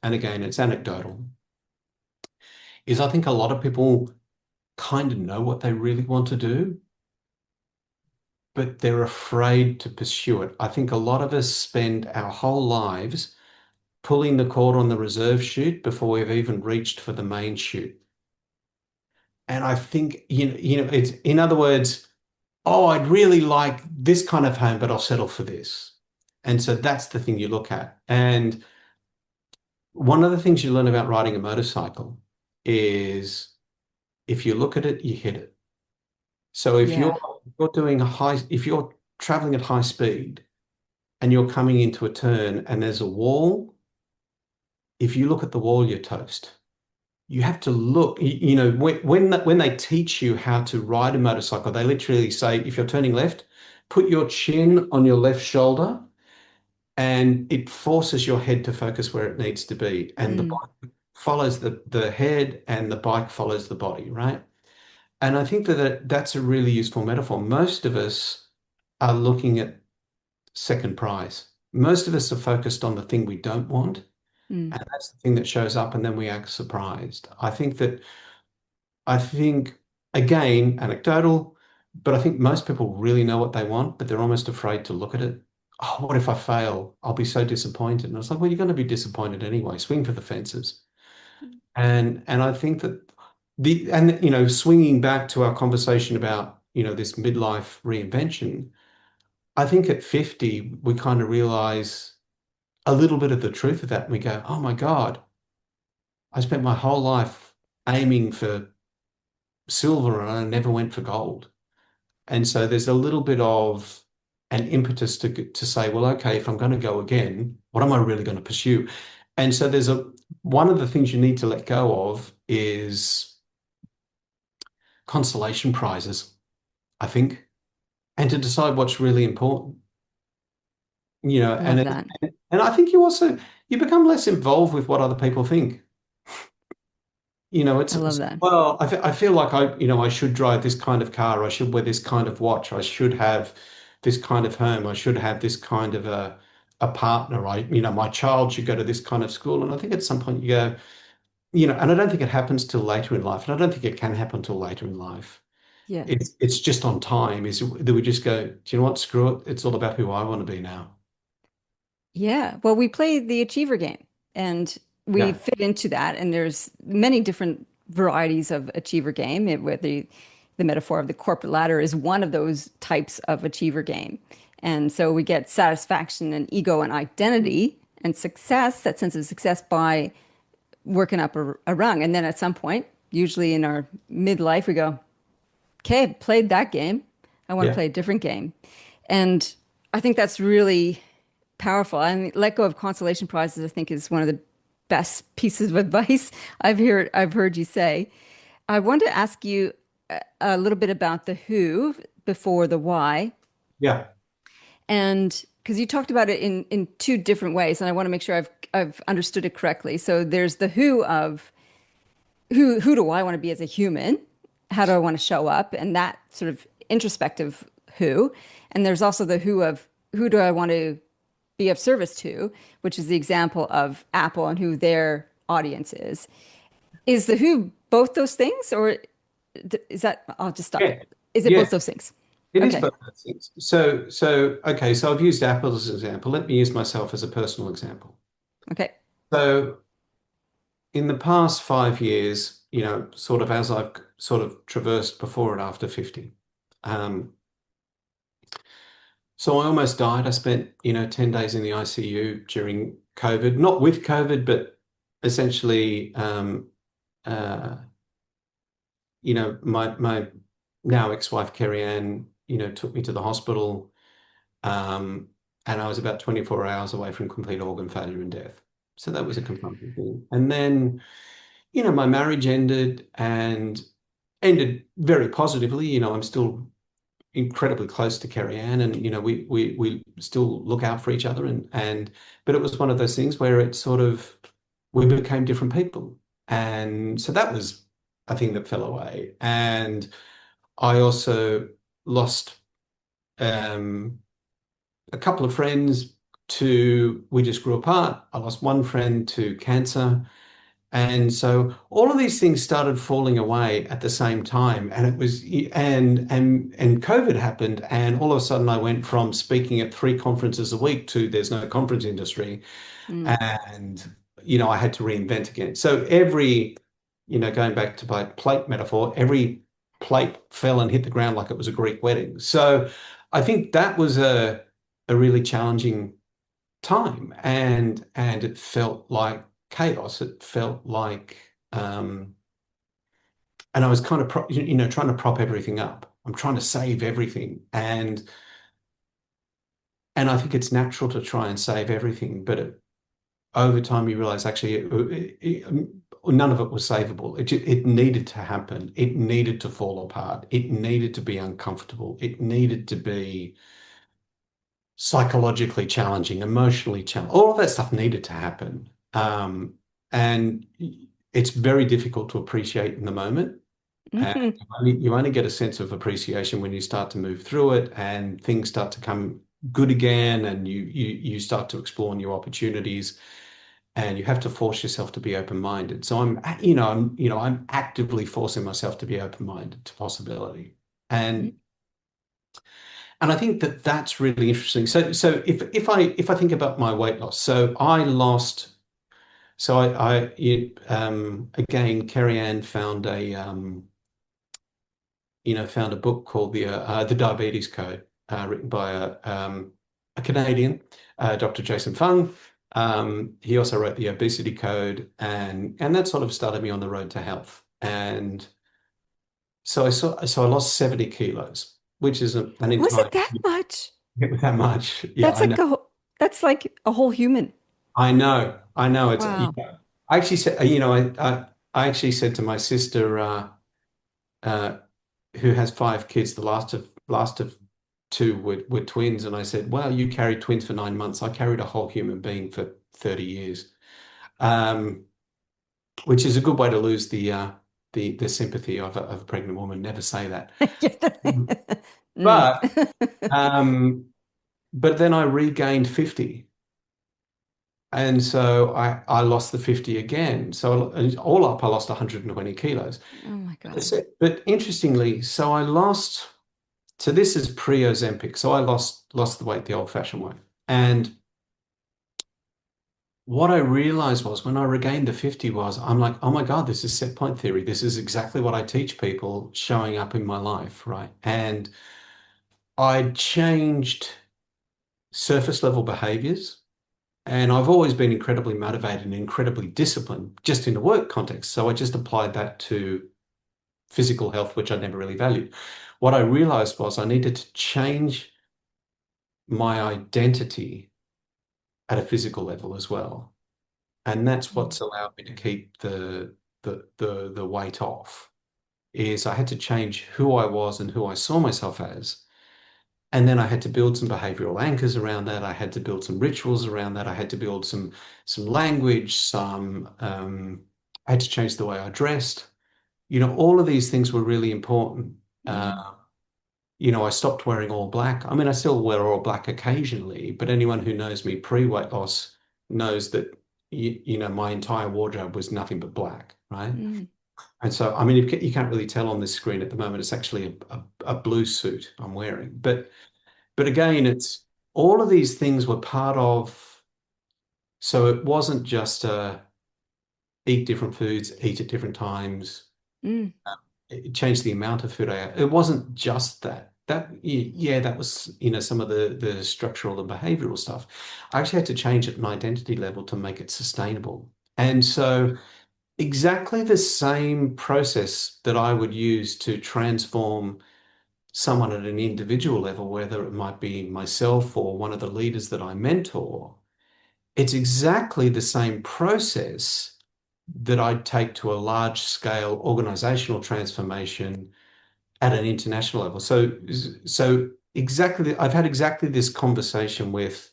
and again, it's anecdotal, is I think a lot of people kind of know what they really want to do, but they're afraid to pursue it. I think a lot of us spend our whole lives pulling the cord on the reserve chute before we've even reached for the main chute. And I think, it's, in other words, oh, I'd really like this kind of home, but I'll settle for this. And so that's the thing you look at. And one of the things you learn about riding a motorcycle is if you look at it, you hit it. So Yeah. if you're traveling at high speed and you're coming into a turn and there's a wall, if you look at the wall, you're toast. You have to look, when they teach you how to ride a motorcycle, they literally say, if you're turning left, put your chin on your left shoulder and it forces your head to focus where it needs to be. And the Mm. bike follows the head and the bike follows the body, right? And I think that's a really useful metaphor. Most of us are looking at second prize. Most of us are focused on the thing we don't want, Mm. and that's the thing that shows up, and then we act surprised. I think, again, anecdotal, but I think most people really know what they want, but they're almost afraid to look at it. Oh, what if I fail? I'll be so disappointed. And I was like, well, you're going to be disappointed anyway. Swing for the fences. And I think that swinging back to our conversation about, this midlife reinvention, I think at 50, we kind of realize a little bit of the truth of that. And we go, oh my God, I spent my whole life aiming for silver and I never went for gold. And so there's a little bit of an impetus to say, well, okay, if I'm going to go again, what am I really going to pursue? And so there's one of the things you need to let go of is consolation prizes, I think, and to decide what's really important. Love And that. I think you become less involved with what other people think. I love that. Well, I feel like I should drive this kind of car. I should wear this kind of watch. I should have this kind of home. I should have this kind of a partner. My child should go to this kind of school. And I think at some point you go, and I don't think it happens till later in life. And I don't think it can happen till later in life. Yeah. It's just on time is that we just go, do you know what? Screw it. It's all about who I want to be now. Yeah. Well, we play the achiever game and we Yeah. fit into that. And there's many different varieties of achiever game, where the metaphor of the corporate ladder is one of those types of achiever game. And so we get satisfaction and ego and identity and success, that sense of success by working up a rung. And then at some point, usually in our midlife, we go, okay, I played that game. I want to Yeah. play a different game. And I think that's really powerful. I mean, let go of consolation prizes, I think, is one of the best pieces of advice I've heard you say. I want to ask you a little bit about the who before the why. Yeah. And because you talked about it in two different ways, and I want to make sure I've understood it correctly. So there's the who of who do I want to be as a human? How do I want to show up? And that sort of introspective who. And there's also the who of who do I want to be of service to, which is the example of Apple and who their audience is. Is the who both those things, or is that, I'll just stop there. Yeah. Is it both Yeah. those things? It is Okay. both those things. Okay, so I've used Apple as an example. Let me use myself as a personal example. Okay. So in the past 5 years, sort of as I've sort of traversed before and after 50, um, so I almost died. I spent, 10 days in the ICU during COVID, not with COVID, but essentially, uh, my now ex-wife, Kerry Ann, took me to the hospital. Um, and I was about 24 hours away from complete organ failure and death. So that was a confronting thing. And then, my marriage ended and ended very positively. I'm still incredibly close to Kerry Ann and, we still look out for each other but it was one of those things where it sort of we became different people. And so that was a thing that fell away. And I also lost um a couple of friends we just grew apart. I lost one friend to cancer. And so all of these things started falling away at the same time. And it was, and COVID happened. And all of a sudden I went from speaking at 3 conferences a week to there's no conference industry. Mm. And, I had to reinvent again. So going back to my plate metaphor, every plate fell and hit the ground like it was a Greek wedding. So I think that was a really challenging time, and it felt like chaos. It felt like, and I was kind of trying to prop everything up. I'm trying to save everything, and I think it's natural to try and save everything, but over time you realize actually none of it was savable. It needed to happen. It needed to fall apart. It needed to be uncomfortable. It needed to be psychologically challenging, emotionally challenging. All of that stuff needed to happen. And it's very difficult to appreciate in the moment. And Hmm. you only get a sense of appreciation when you start to move through it and things start to come good again and you start to explore new opportunities and you have to force yourself to be open-minded. So I'm actively forcing myself to be open-minded to possibility. And And I think that that's really interesting. So if I think about my weight loss, so I lost. So again, Kerry Ann found found a book called the Diabetes Code, written by a Canadian, Dr. Jason Fung. He also wrote the Obesity Code, and that sort of started me on the road to health. And so I lost 70 kilos, which is an Was entire it that much? with that much. Yeah, That's I know. like that's like a whole human. I know. I know. It's Wow. I actually said, I actually said to my sister, uh, who has five kids, the last of two were twins, and I said, "Well, you carried twins for 9 months. I carried a whole human being for 30 years," um, which is a good way to lose the sympathy of a pregnant woman. Never say that. Mm. But um, but then I regained 50. And so I lost the 50 again. So all up, I lost 120 kilos. Oh my God. But interestingly, so this is pre-Ozempic. So I lost the weight the old-fashioned way. And what I realized was when I regained the 50 was I'm like, oh my God, this is set point theory. This is exactly what I teach people showing up in my life, right? And I changed surface level behaviors. And I've always been incredibly motivated and incredibly disciplined just in the work context. So I just applied that to physical health, which I never really valued. What I realized was I needed to change my identity at a physical level as well. And that's what's allowed me to keep the weight off, is I had to change who I was and who I saw myself as. And then I had to build some behavioral anchors around that. I had to build some rituals around that. I had to build some language, I had to change the way I dressed. All of these things were really important. Mm. I stopped wearing all black. I mean, I still wear all black occasionally, but anyone who knows me pre-weight loss knows that my entire wardrobe was nothing but black, right? Mm. And so, I mean, you can't really tell on this screen at the moment. It's actually a blue suit I'm wearing, but again, it's all of these things were part of, so it wasn't just eat different foods, eat at different times, Mm. change the amount of food I ate. It wasn't just that. Yeah, that was, some of the structural and behavioral stuff. I actually had to change at an identity level to make it sustainable. And so exactly the same process that I would use to transform someone at an individual level, whether it might be myself or one of the leaders that I mentor, it's exactly the same process that I'd take to a large scale organizational transformation at an international level. So I've had exactly this conversation with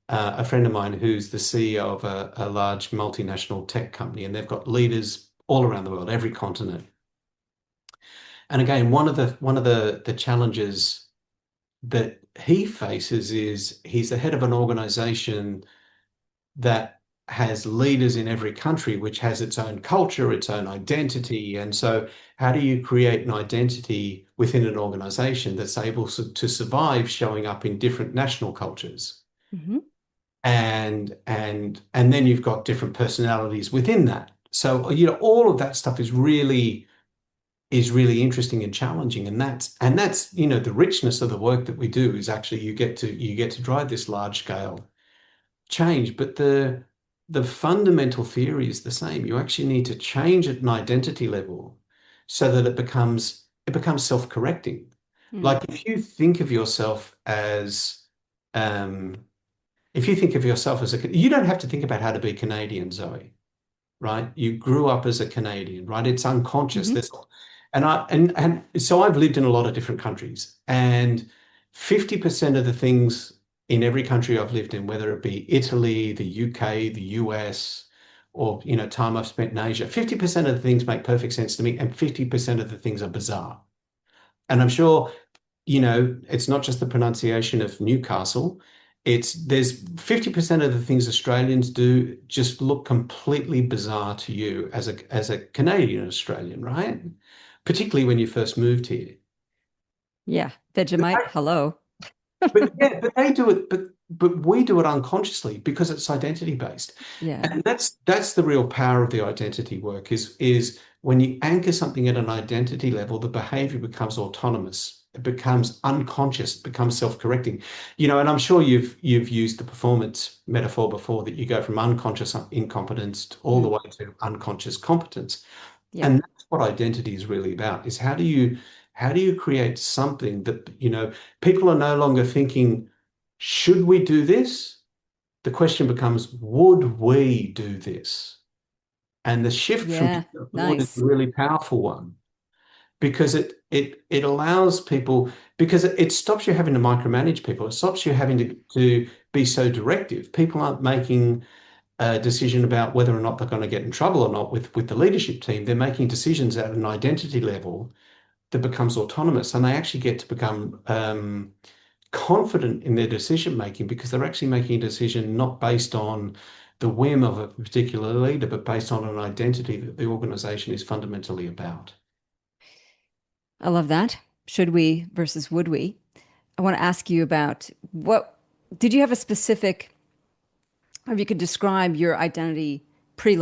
a friend of mine who's the CEO of a large multinational tech company, and they've got leaders all around the world, every continent. And again, one of the challenges that he faces is he's the head of an organization that has leaders in every country, which has its own culture, its own identity. And so, how do you create an identity within an organization that's able to survive showing up in different national cultures? Mhm. And then you've got different personalities within that. So, all of that stuff is really interesting and challenging, and that's the richness of the work that we do is actually you get to drive this large scale change, but the fundamental theory is the same. You actually need to change at an identity level so that it becomes self-correcting. Mm. Like um if you think of yourself as you don't have to think about how to be Canadian, Zoe, right? You grew up as a Canadian, right? It's unconscious. Mhm. And so I've lived in a lot of different countries, and 50% of the things in every country I've lived in, whether it be Italy, the UK, the US, or time I've spent in Asia, 50% of the things make perfect sense to me, and 50% of the things are bizarre. And I'm sure it's not just the pronunciation of Newcastle. There's 50% of the things Australians do just look completely bizarre to you as a Canadian Australian, right? Particularly when you first moved here. Yeah. Vegemite. Hello. But yeah, but they do it, but we do it unconsciously because it's identity based. Yeah. And that's the real power of the identity work is when you anchor something at an identity level, the behavior becomes autonomous. It becomes unconscious, it becomes self-correcting. And I'm sure you've used the performance metaphor before, that you go from unconscious incompetence all the Mhm. way to unconscious competence. Yep. And that's what identity is really about, is how do you create something that, people are no longer thinking, should we do this? The question becomes, would we do this? And the shift from Yeah. would is a Nice. really powerful one, because it allows people, because it stops you having to micromanage people. It stops you having to be so directive. People aren't making a decision about whether or not they're going to get in trouble or not with the leadership team. They're making decisions at an identity level that becomes autonomous, and they actually get to become confident in their decision making, because they're actually making a decision not based on the whim of a particular leader, but based on an identity that the organization is fundamentally about. I love that. Should we versus would we? I want to ask you about what did you have a specific, or if you could describe your identity pre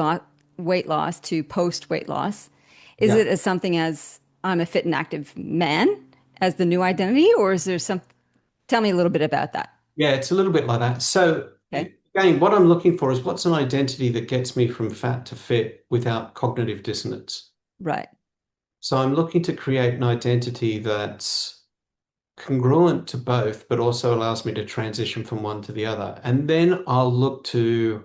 weight loss to post weight loss. Is Yeah. it as something as I'm a fit and active man as the new identity, or is there some, tell me a little bit about that. Yeah, it's a little bit like that. So Okay. again, what I'm looking for is, what's an identity that gets me from fat to fit without cognitive dissonance. Right. So I'm looking to create an identity that's congruent to both, but also allows me to transition from one to the other. And then I'll look to,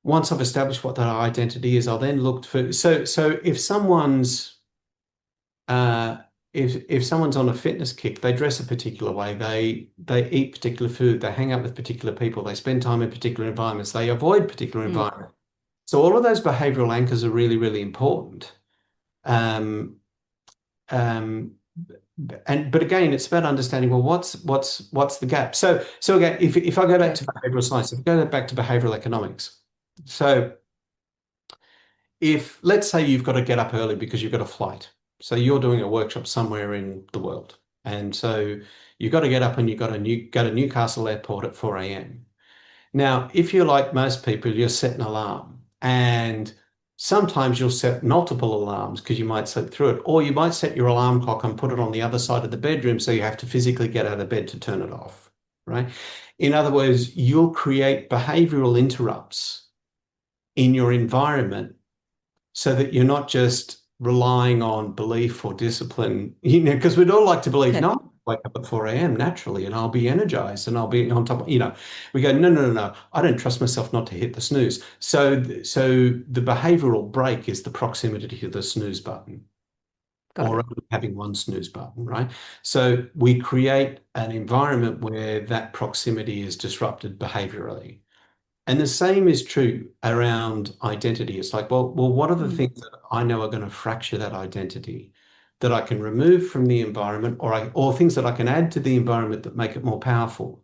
once I've established what that identity is, I'll then look for, so uh if someone's on a fitness kick, they dress a particular way, they eat particular food, they hang out with particular people, they spend time in particular environments, they avoid particular Mm. environments. So all of those behavioral anchors are really, really important. Um, um, but again, it's about understanding, well, what's the gap. So again, if I go back Okay. to behavioral science, if I go back to behavioral economics, so if, let's say, you've got to get up early because you've got a flight, so you're doing a workshop somewhere in the world, and so you've got to get up and you've got to go to Newcastle Airport at 4 a.m. Now, if you're like most people, you'll set an alarm, and sometimes you'll set multiple alarms because you might sleep through it, or you might set your alarm clock and put it on the other side of the bedroom, so you have to physically get out of bed to turn it off, right? In other words, you'll create behavioral interrupts in your environment, so that you're not just relying on belief or discipline, because we'd all like to believe, Okay. no, I'll wake up at 4 a.m. naturally and I'll be energized and I'll be on top. We go, no, no, no, no. I don't trust myself not to hit the snooze. So the behavioral break is the proximity to the snooze button, Got or it. only having one snooze button, right? So we create an environment where that proximity is disrupted behaviorally. And the same is true around identity. It's like, well, what are the Mm. things that I know are going to fracture that identity, that I can remove from the environment, or things that I can add to the environment that make it more powerful?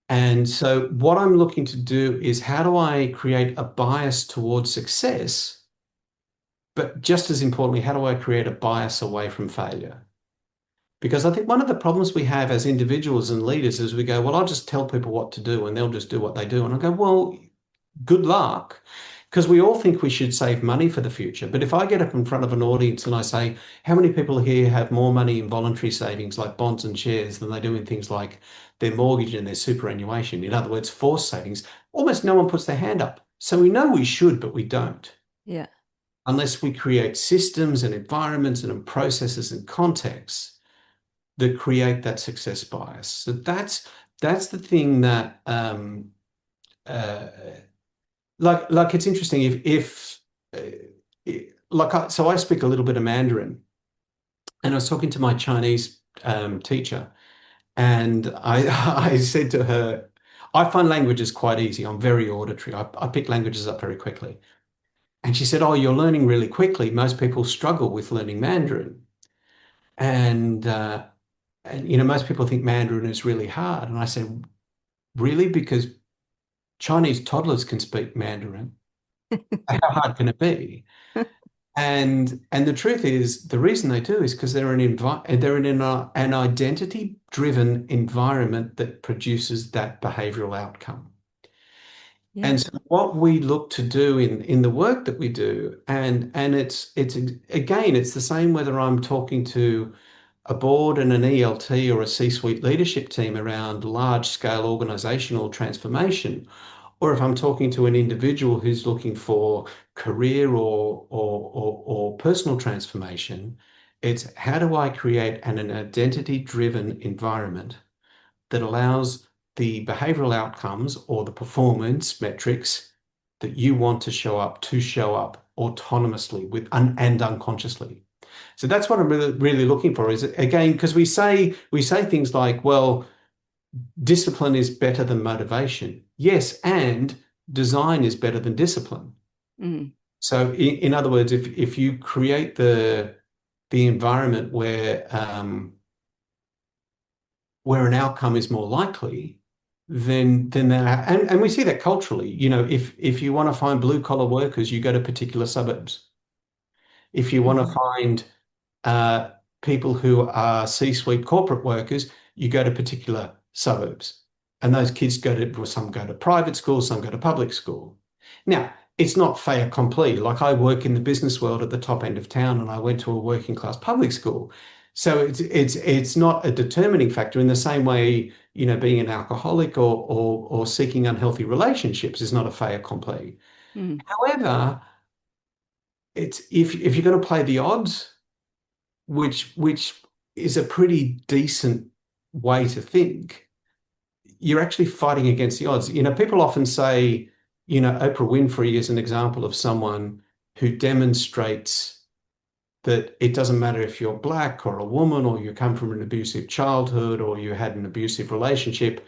And so what I'm looking to do is, how do I create a bias towards success? But just as importantly, how do I create a bias away from failure? Because I think one of the problems we have as individuals and leaders is we go, well, I'll just tell people what to do and they'll just do what they do. And I go, well, good luck. Because we all think we should save money for the future. But if I get up in front of an audience and I say, how many people here have more money in voluntary savings like bonds and shares than they do in things like their mortgage and their superannuation? In other words, forced savings. Almost no one puts their hand up. So we know we should, but we don't, Yeah. unless we create systems and environments and processes and contexts that create that success bias. So that's the thing that uh, like it's interesting, if so I speak a little bit of Mandarin, and I was talking to my Chinese teacher, and I said to her, I find languages quite easy. I'm very auditory. I pick languages up very quickly. And she said, oh, you're learning really quickly. Most people struggle with learning Mandarin. And most people think Mandarin is really hard. And I said, really? Because Chinese toddlers can speak Mandarin. How hard can it be? And the truth is, the reason they do is because they're in an identity-driven environment that produces that behavioral outcome. Yeah. And so what we look to do in the work that we do, and it's again, it's the same whether I'm talking to a board and an ELT or a C-suite leadership team around large-scale organizational transformation, or if I'm talking to an individual who's looking for career or personal transformation, it's how do I create an identity-driven environment that allows the behavioral outcomes or the performance metrics that you want to show up autonomously and unconsciously. So that's what I'm really looking for is again, because we say things like, well, discipline is better than motivation. Yes, and design is better than discipline. Mm. So in other words, if you create the environment where an outcome is more likely, then that, and we see that culturally. If you want to find blue collar workers, you go to particular suburbs. If you want to Hmm. find uh, people who are C-suite corporate workers, you go to particular suburbs. And those kids some go to private school, some go to public school. Now, it's not fait accompli. Like I work in the business world at the top end of town and I went to a working class public school. So it's not a determining factor in the same way, being an alcoholic or seeking unhealthy relationships is not a fait accompli. Mm. However, it's if you're going to play the odds, which is a pretty decent way to think, you're actually fighting against the odds. People often say, Oprah Winfrey is an example of someone who demonstrates that it doesn't matter if you're black or a woman or you come from an abusive childhood or you had an abusive relationship,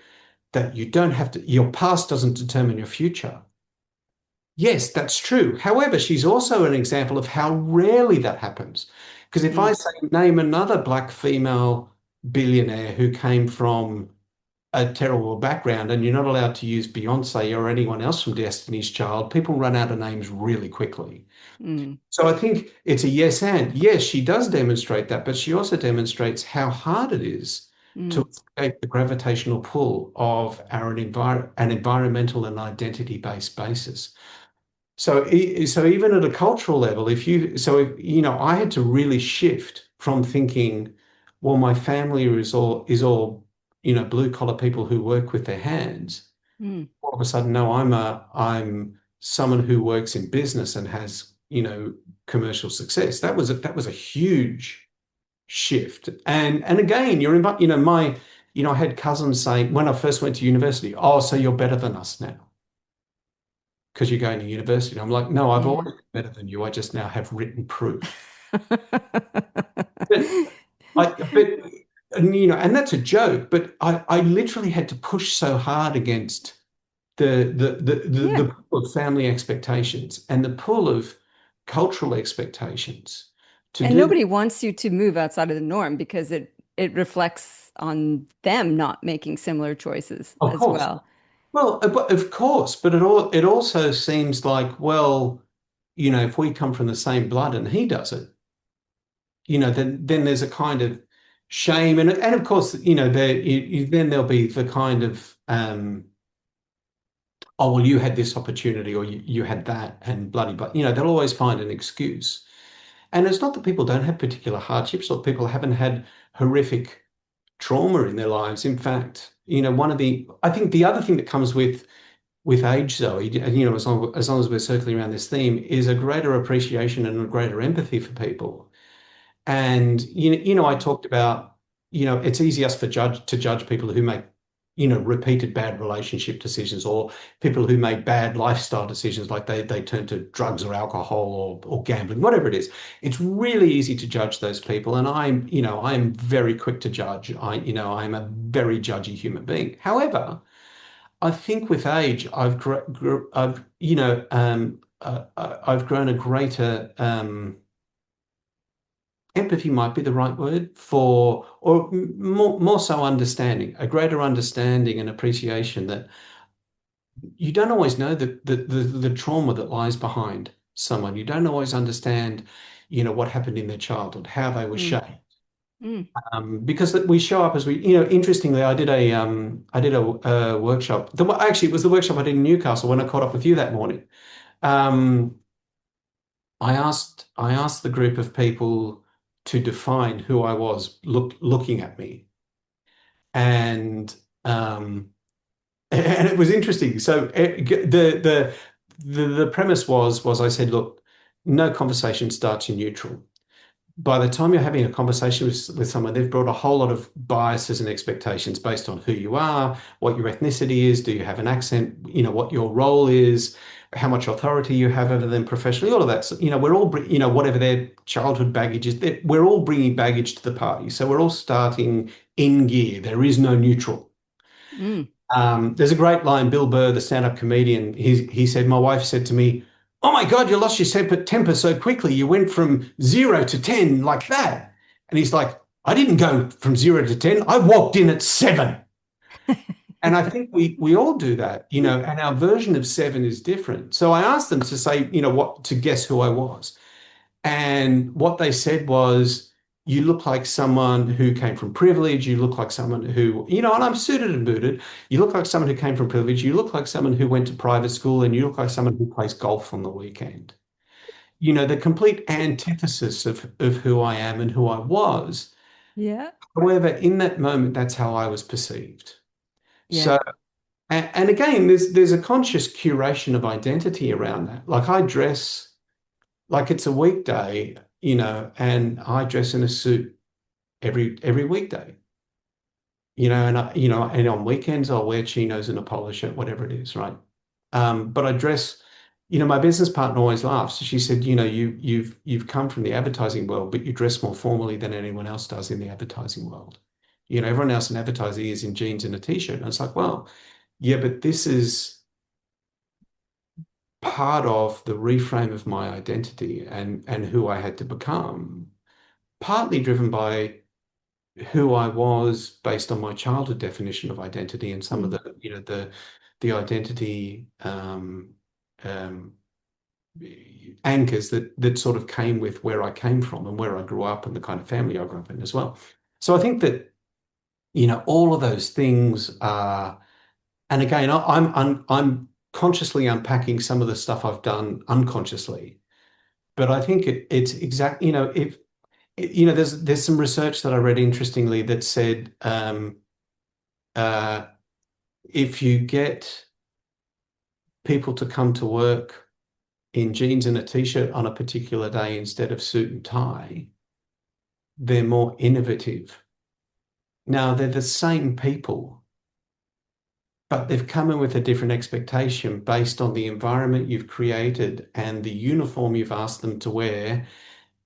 that you don't have to, your past doesn't determine your future. Yes, that's true. However, she's also an example of how rarely that happens. Because if I Mm. say, name another black female billionaire who came from a terrible background, and you're not allowed to use Beyonce or anyone else from Destiny's Child, people run out of names really quickly. Mm. So I think it's a yes and. Yes, she does demonstrate that, but she also demonstrates how hard it is to Mm. escape the gravitational pull of an environmental and identity-based basis. So even at a cultural level, I had to really shift from thinking, well, my family is all blue collar people who work with their hands. Mm. All of a sudden, no, I'm someone who works in business and has commercial success. That was a huge shift. And again, I had cousins saying when I first went to university, oh, so you're better than us now because you're going to university. And I'm like, no, I've Yeah. always been better than you. I just now have written proof. But and that's a joke, but I literally had to push so hard against Yeah. the pull of family expectations and the pull of cultural expectations to And do that. nobody wants you to move outside of the norm because it reflects on them not making similar choices Of as course. well. Well, of course, but it also seems like, well, if we come from the same blood and he does it, then there's a kind of shame, and of course, then there'll be the kind of oh well, you had this opportunity or you had that and bloody, but they'll always find an excuse. And it's not that people don't have particular hardships or people haven't had horrific trauma in their lives. In fact, I think the other thing that comes with age, Zoe, and as long as we're circling around this theme, is a greater appreciation and a greater empathy for people. And I talked about, it's easiest to judge people who make, repeated bad relationship decisions or people who make bad lifestyle decisions, like they turn to drugs or alcohol or gambling, whatever it is. It's really easy to judge those people. And I'm very quick to judge. I'm a very judgy human being. However, I think with age, I've grown a greater, empathy might be the right word for, or more so understanding, a greater understanding and appreciation that you don't always know the trauma that lies behind someone. You don't always understand, what happened in their childhood, how they were Mm. shaped. Mm. Because we show up as we, interestingly, I did a workshop. Actually, it was the workshop I did in Newcastle when I caught up with you that morning. Um, I asked the group of people to define who I was looking at me, and um, and it was interesting. So the premise was I said, look, no conversation starts in neutral. By the time you're having a conversation with someone, they've brought a whole lot of biases and expectations based on who you are, what your ethnicity is, do you have an accent, what your role is, how much authority you have over them professionally, all of that. So, we're all, whatever their childhood baggage is, we're all bringing baggage to the party. So we're all starting in gear. There is no neutral. Mm. There's a great line, Bill Burr, the stand-up comedian, he said, my wife said to me, "Oh my God, you lost your temper so quickly. You went from 0 to 10 like that." And he's like, "I didn't go from 0 to 10. I walked in at 7." And I think we all do that, and our version of 7 is different. So I asked them to say, to guess who I was. And what they said was, you look like someone who came from privilege. You look like someone who, and I'm suited and booted. You look like someone who came from privilege. You look like someone who went to private school, and you look like someone who plays golf on the weekend. The complete antithesis of who I am and who I was. Yeah. However, in that moment, that's how I was perceived. Yeah. So, and again, there's a conscious curation of identity around that. Like I dress like it's a weekday, and I dress in a suit every weekday, and on weekends I'll wear chinos and a polo shirt, whatever it is, right? But I dress, my business partner always laughs. She said, you've come from the advertising world, but you dress more formally than anyone else does in the advertising world. Everyone else in advertising is in jeans and a t-shirt. And it's like, well, yeah, but this is part of the reframe of my identity and who I had to become, partly driven by who I was based on my childhood definition of identity and some of Mm. the identity um, anchors that sort of came with where I came from and where I grew up and the kind of family I grew up in as well. So I think that all of those things are, and again, I'm consciously unpacking some of the stuff I've done unconsciously, but I think it's exact. If there's some research that I read interestingly that said uh, if you get people to come to work in jeans and a t-shirt on a particular day instead of suit and tie, they're more innovative. Now they're the same people, but they've come in with a different expectation based on the environment you've created and the uniform you've asked them to wear,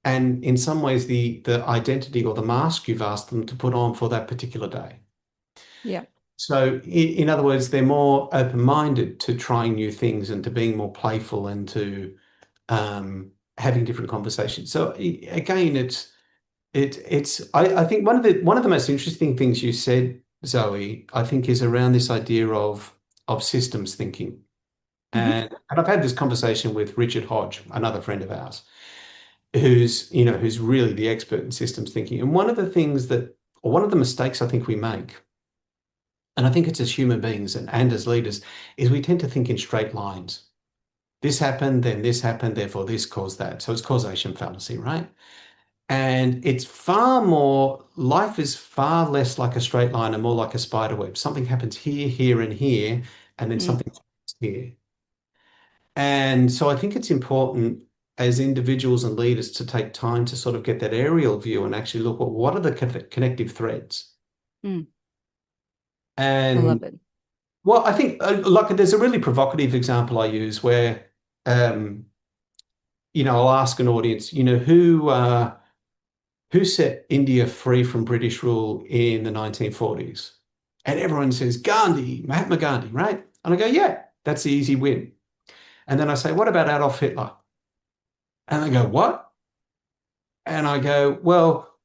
and in some ways the identity or the mask you've asked them to put on for that particular day. Yeah. So, in other words, they're more open-minded to trying new things and to being more playful and to having different conversations. So, again, I think one of the most interesting things you said, Zoe, I think, is around this idea of systems thinking. Hmm. And I've had this conversation with Richard Hodge, another friend of ours, who's really the expert in systems thinking. And one of the things or one of the mistakes I think we make, and I think it's as human beings and as leaders, is we tend to think in straight lines. This happened, then this happened, therefore this caused that. So it's causation fallacy, right? And life is far less like a straight line and more like a spider web. Something happens here, here, and here, and then Mm. something happens here. And so I think it's important as individuals and leaders to take time to sort of get that aerial view and actually look at what are the connective threads. Mm. I And love it. well, I think like there's a really provocative example I use where um, I'll ask an audience, who set India free from British rule in the 1940s? And everyone says Gandhi, Mahatma Gandhi, right? And I go, yeah, that's the easy win. And then I say, what about Adolf Hitler? And they go, what? And I go, well,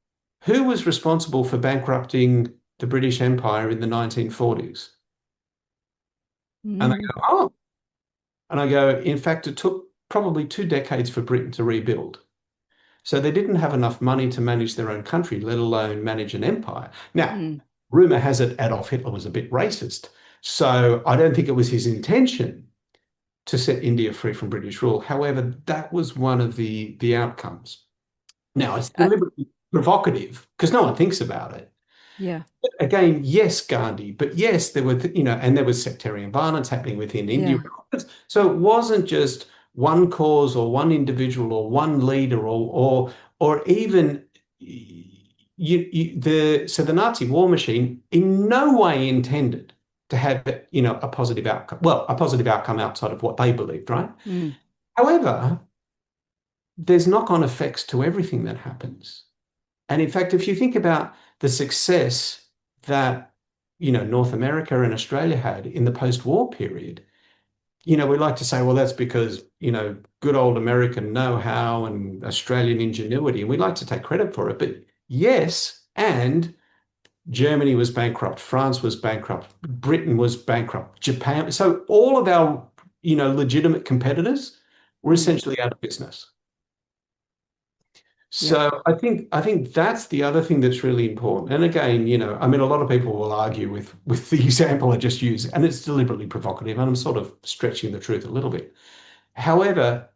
who was responsible for bankrupting the British Empire in the 1940s? And they Mm. go, oh. And I go, in fact, it took probably 2 decades for Britain to rebuild. So they didn't have enough money to manage their own country, let alone manage an empire. Now, Mm. rumor has it Adolf Hitler was a bit racist. So I don't think it was his intention to set India free from British rule. However, that was one of the outcomes. Now, it's Uh, deliberately provocative because no one thinks about it. yeah. Again, yes, Gandhi, but yes, there were, and there was sectarian violence happening within India. Yeah. So it wasn't just one cause or one individual or one leader or even so the Nazi war machine in no way intended to have, a positive outcome. Well, a positive outcome outside of what they believed, right? Mm. However, there's knock-on effects to everything that happens. And in fact, if you think about the success that, North America and Australia had in the post-war period, we like to say, well, that's because, good old American know-how and Australian ingenuity, and we like to take credit for it. But yes, and Germany was bankrupt, France was bankrupt, Britain was bankrupt, Japan. So all of our, legitimate competitors were Mm. essentially out of business. Yeah. So I think that's the other thing that's really important. And again, I mean, a lot of people will argue with the example I just used, and it's deliberately provocative, and I'm sort of stretching the truth a little bit. However,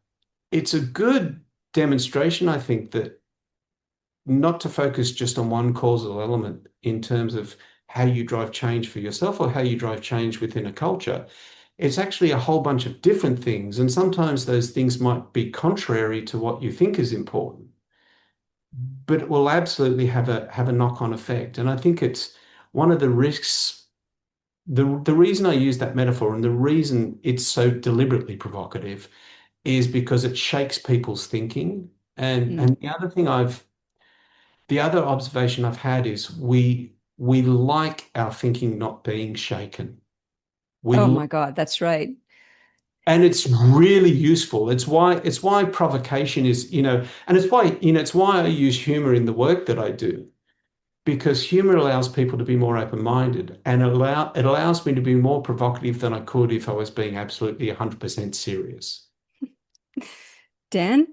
it's a good demonstration, I think, that not to focus just on one causal element in terms of how you drive change for yourself or how you drive change within a culture. It's actually a whole bunch of different things, and sometimes those things might be contrary to what you think is important, but it will absolutely have a knock-on effect. And I think it's one of the risks. The reason I use that metaphor and the reason it's so deliberately provocative is because it shakes people's thinking. And Mm. and the other observation I've had is we like our thinking not being shaken. We Oh li- my God, that's right. and it's really useful. It's why provocation is, and it's why I use humor in the work that I do, because humor allows people to be more open-minded, and it allows me to be more provocative than I could if I was being absolutely 100% serious. Dan,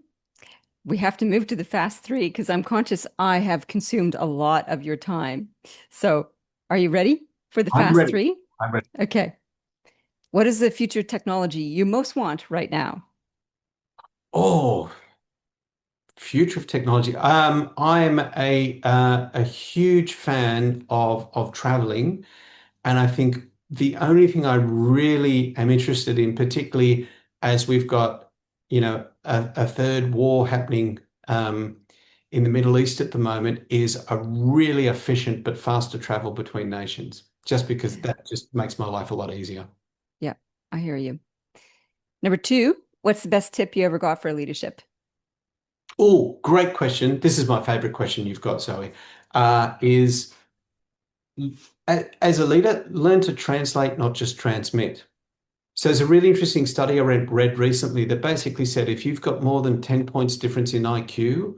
we have to move to the fast three because I'm conscious I have consumed a lot of your time. So, are you ready for the I'm fast ready. three? I'm ready. Okay. What is the future technology you most want right now? Oh, future of technology. I'm a huge fan of traveling, and I think the only thing I really am interested in, particularly as we've got, a third war happening in the Middle East at the moment, is a really efficient but faster travel between nations, just because Yeah. that just makes my life a lot easier. Yeah, I hear you. Number two, what's the best tip you ever got for leadership? Oh, great question. This is my favorite question you've got, Zoe. Is as a leader, learn to translate, not just transmit. So there's a really interesting study I read recently that basically said if you've got more than 10 points difference in IQ,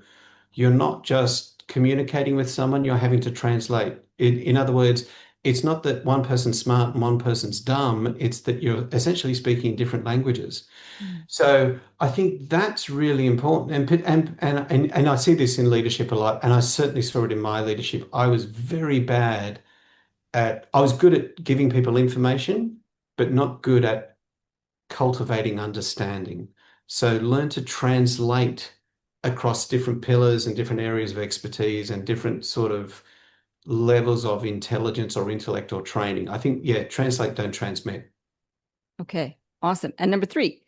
you're not just communicating with someone, you're having to translate. In other words, it's not that one person's smart and one person's dumb, it's that you're essentially speaking different languages. Mm. So I think that's really important. And I see this in leadership a lot, and I certainly saw it in my leadership. I was good at giving people information, but not good at cultivating understanding. So learn to translate across different pillars and different areas of expertise and different sort of levels of intelligence or intellect or training. I think, yeah, translate, don't transmit. Okay, awesome. And number three,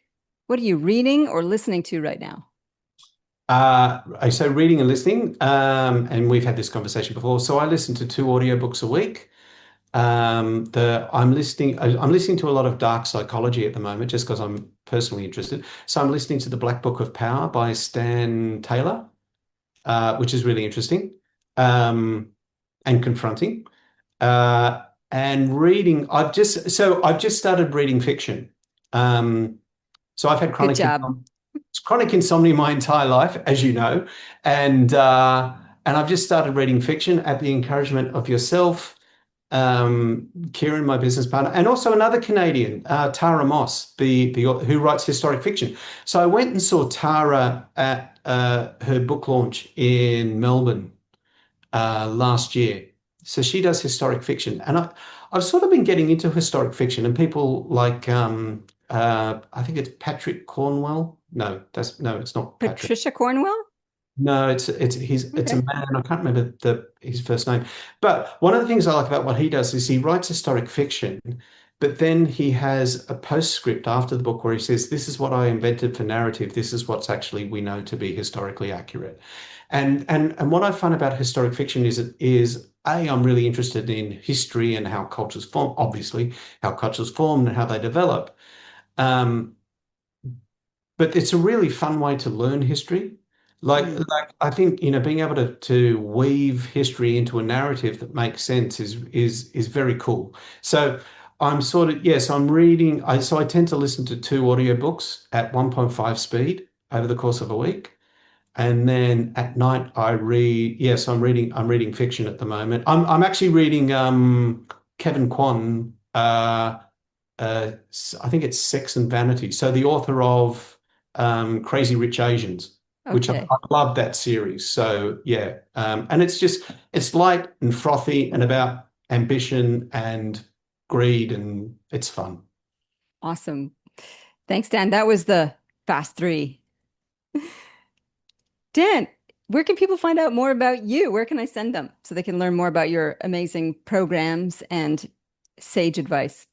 what are you reading or listening to right now? So reading and listening, and we've had this conversation before. So I listen to two audiobooks a week. I'm listening to a lot of dark psychology at the moment, just because I'm personally interested. So I'm listening to the Black Book of Power by Stan Taylor, which is really interesting, and confronting. Uh, and reading, I've just started reading fiction. Um, so I've had Good job. chronic insomnia my entire life, as you know, and I've just started reading fiction at the encouragement of yourself, Kieran, my business partner, and also another Canadian, Tara Moss, the who writes historic fiction. So I went and saw Tara at her book launch in Melbourne last year. So she does historic fiction, and I've sort of been getting into historic fiction, and people like I think it's Patrick Cornwell. No, it's not Patrick. Patricia Cornwell? No, it's a Okay. man. I can't remember his first name. But one of the things I like about what he does is he writes historic fiction, but then he has a postscript after the book where he says, "This is what I invented for narrative. This is what's actually we know to be historically accurate." And what I find about historic fiction is I'm really interested in history and how cultures form, obviously, how cultures form and how they develop. Um, but it's a really fun way to learn history. Mm. Like I think, being able to weave history into a narrative that makes sense is very cool. So I'm sort of, yes, I'm reading, so I tend to listen to two audiobooks at 1.5 speed over the course of a week. And then at night I read, yes, I'm reading fiction at the moment. I'm actually reading Kevin Kwan, I think it's Sex and Vanity. So the author of Crazy Rich Asians, which Okay. I love that series. So yeah, and it's light and frothy and about ambition and greed, and it's fun. Awesome. Thanks, Dan. That was the fast three. Dan, where can people find out more about you? Where can I send them so they can learn more about your amazing programs and sage advice?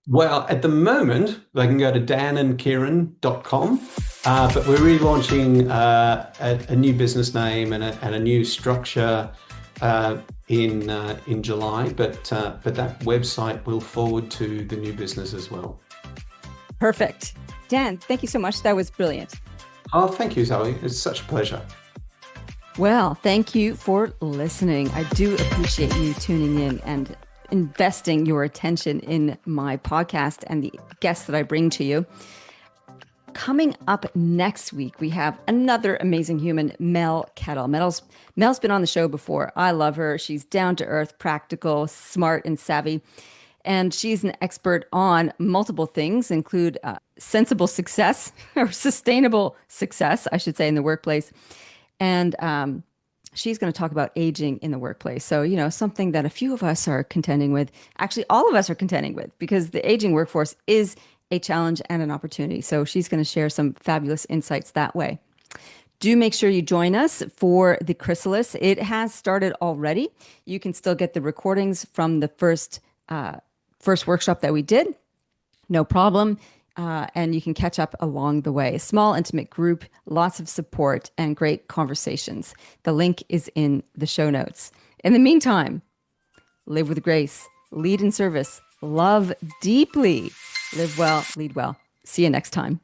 Well, at the moment, they can go to danandkieran.com, but we're relaunching a new business name and a new structure in July. But that website will forward to the new business as well. Perfect. Dan, thank you so much. That was brilliant. Oh, thank you, Zoe. It's such a pleasure. Well, thank you for listening. I do appreciate you tuning in and investing your attention in my podcast and the guests that I bring to you. Coming up next week, we have another amazing human, Mel Kettle. Mel's been on the show before. I love her. She's down to earth, practical, smart, and savvy. And she's an expert on multiple things, include sensible success or sustainable success, I should say, in the workplace. And she's going to talk about aging in the workplace. So, something that a few of us are contending with, actually, all of us are contending with, because the aging workforce is a challenge and an opportunity. So, she's going to share some fabulous insights that way. Do make sure you join us for the Chrysalis. It has started already. You can still get the recordings from the first workshop that we did. No problem. And you can catch up along the way. A small, intimate group, lots of support, and great conversations. The link is in the show notes. In the meantime, live with grace, lead in service, love deeply, live well, lead well. See you next time.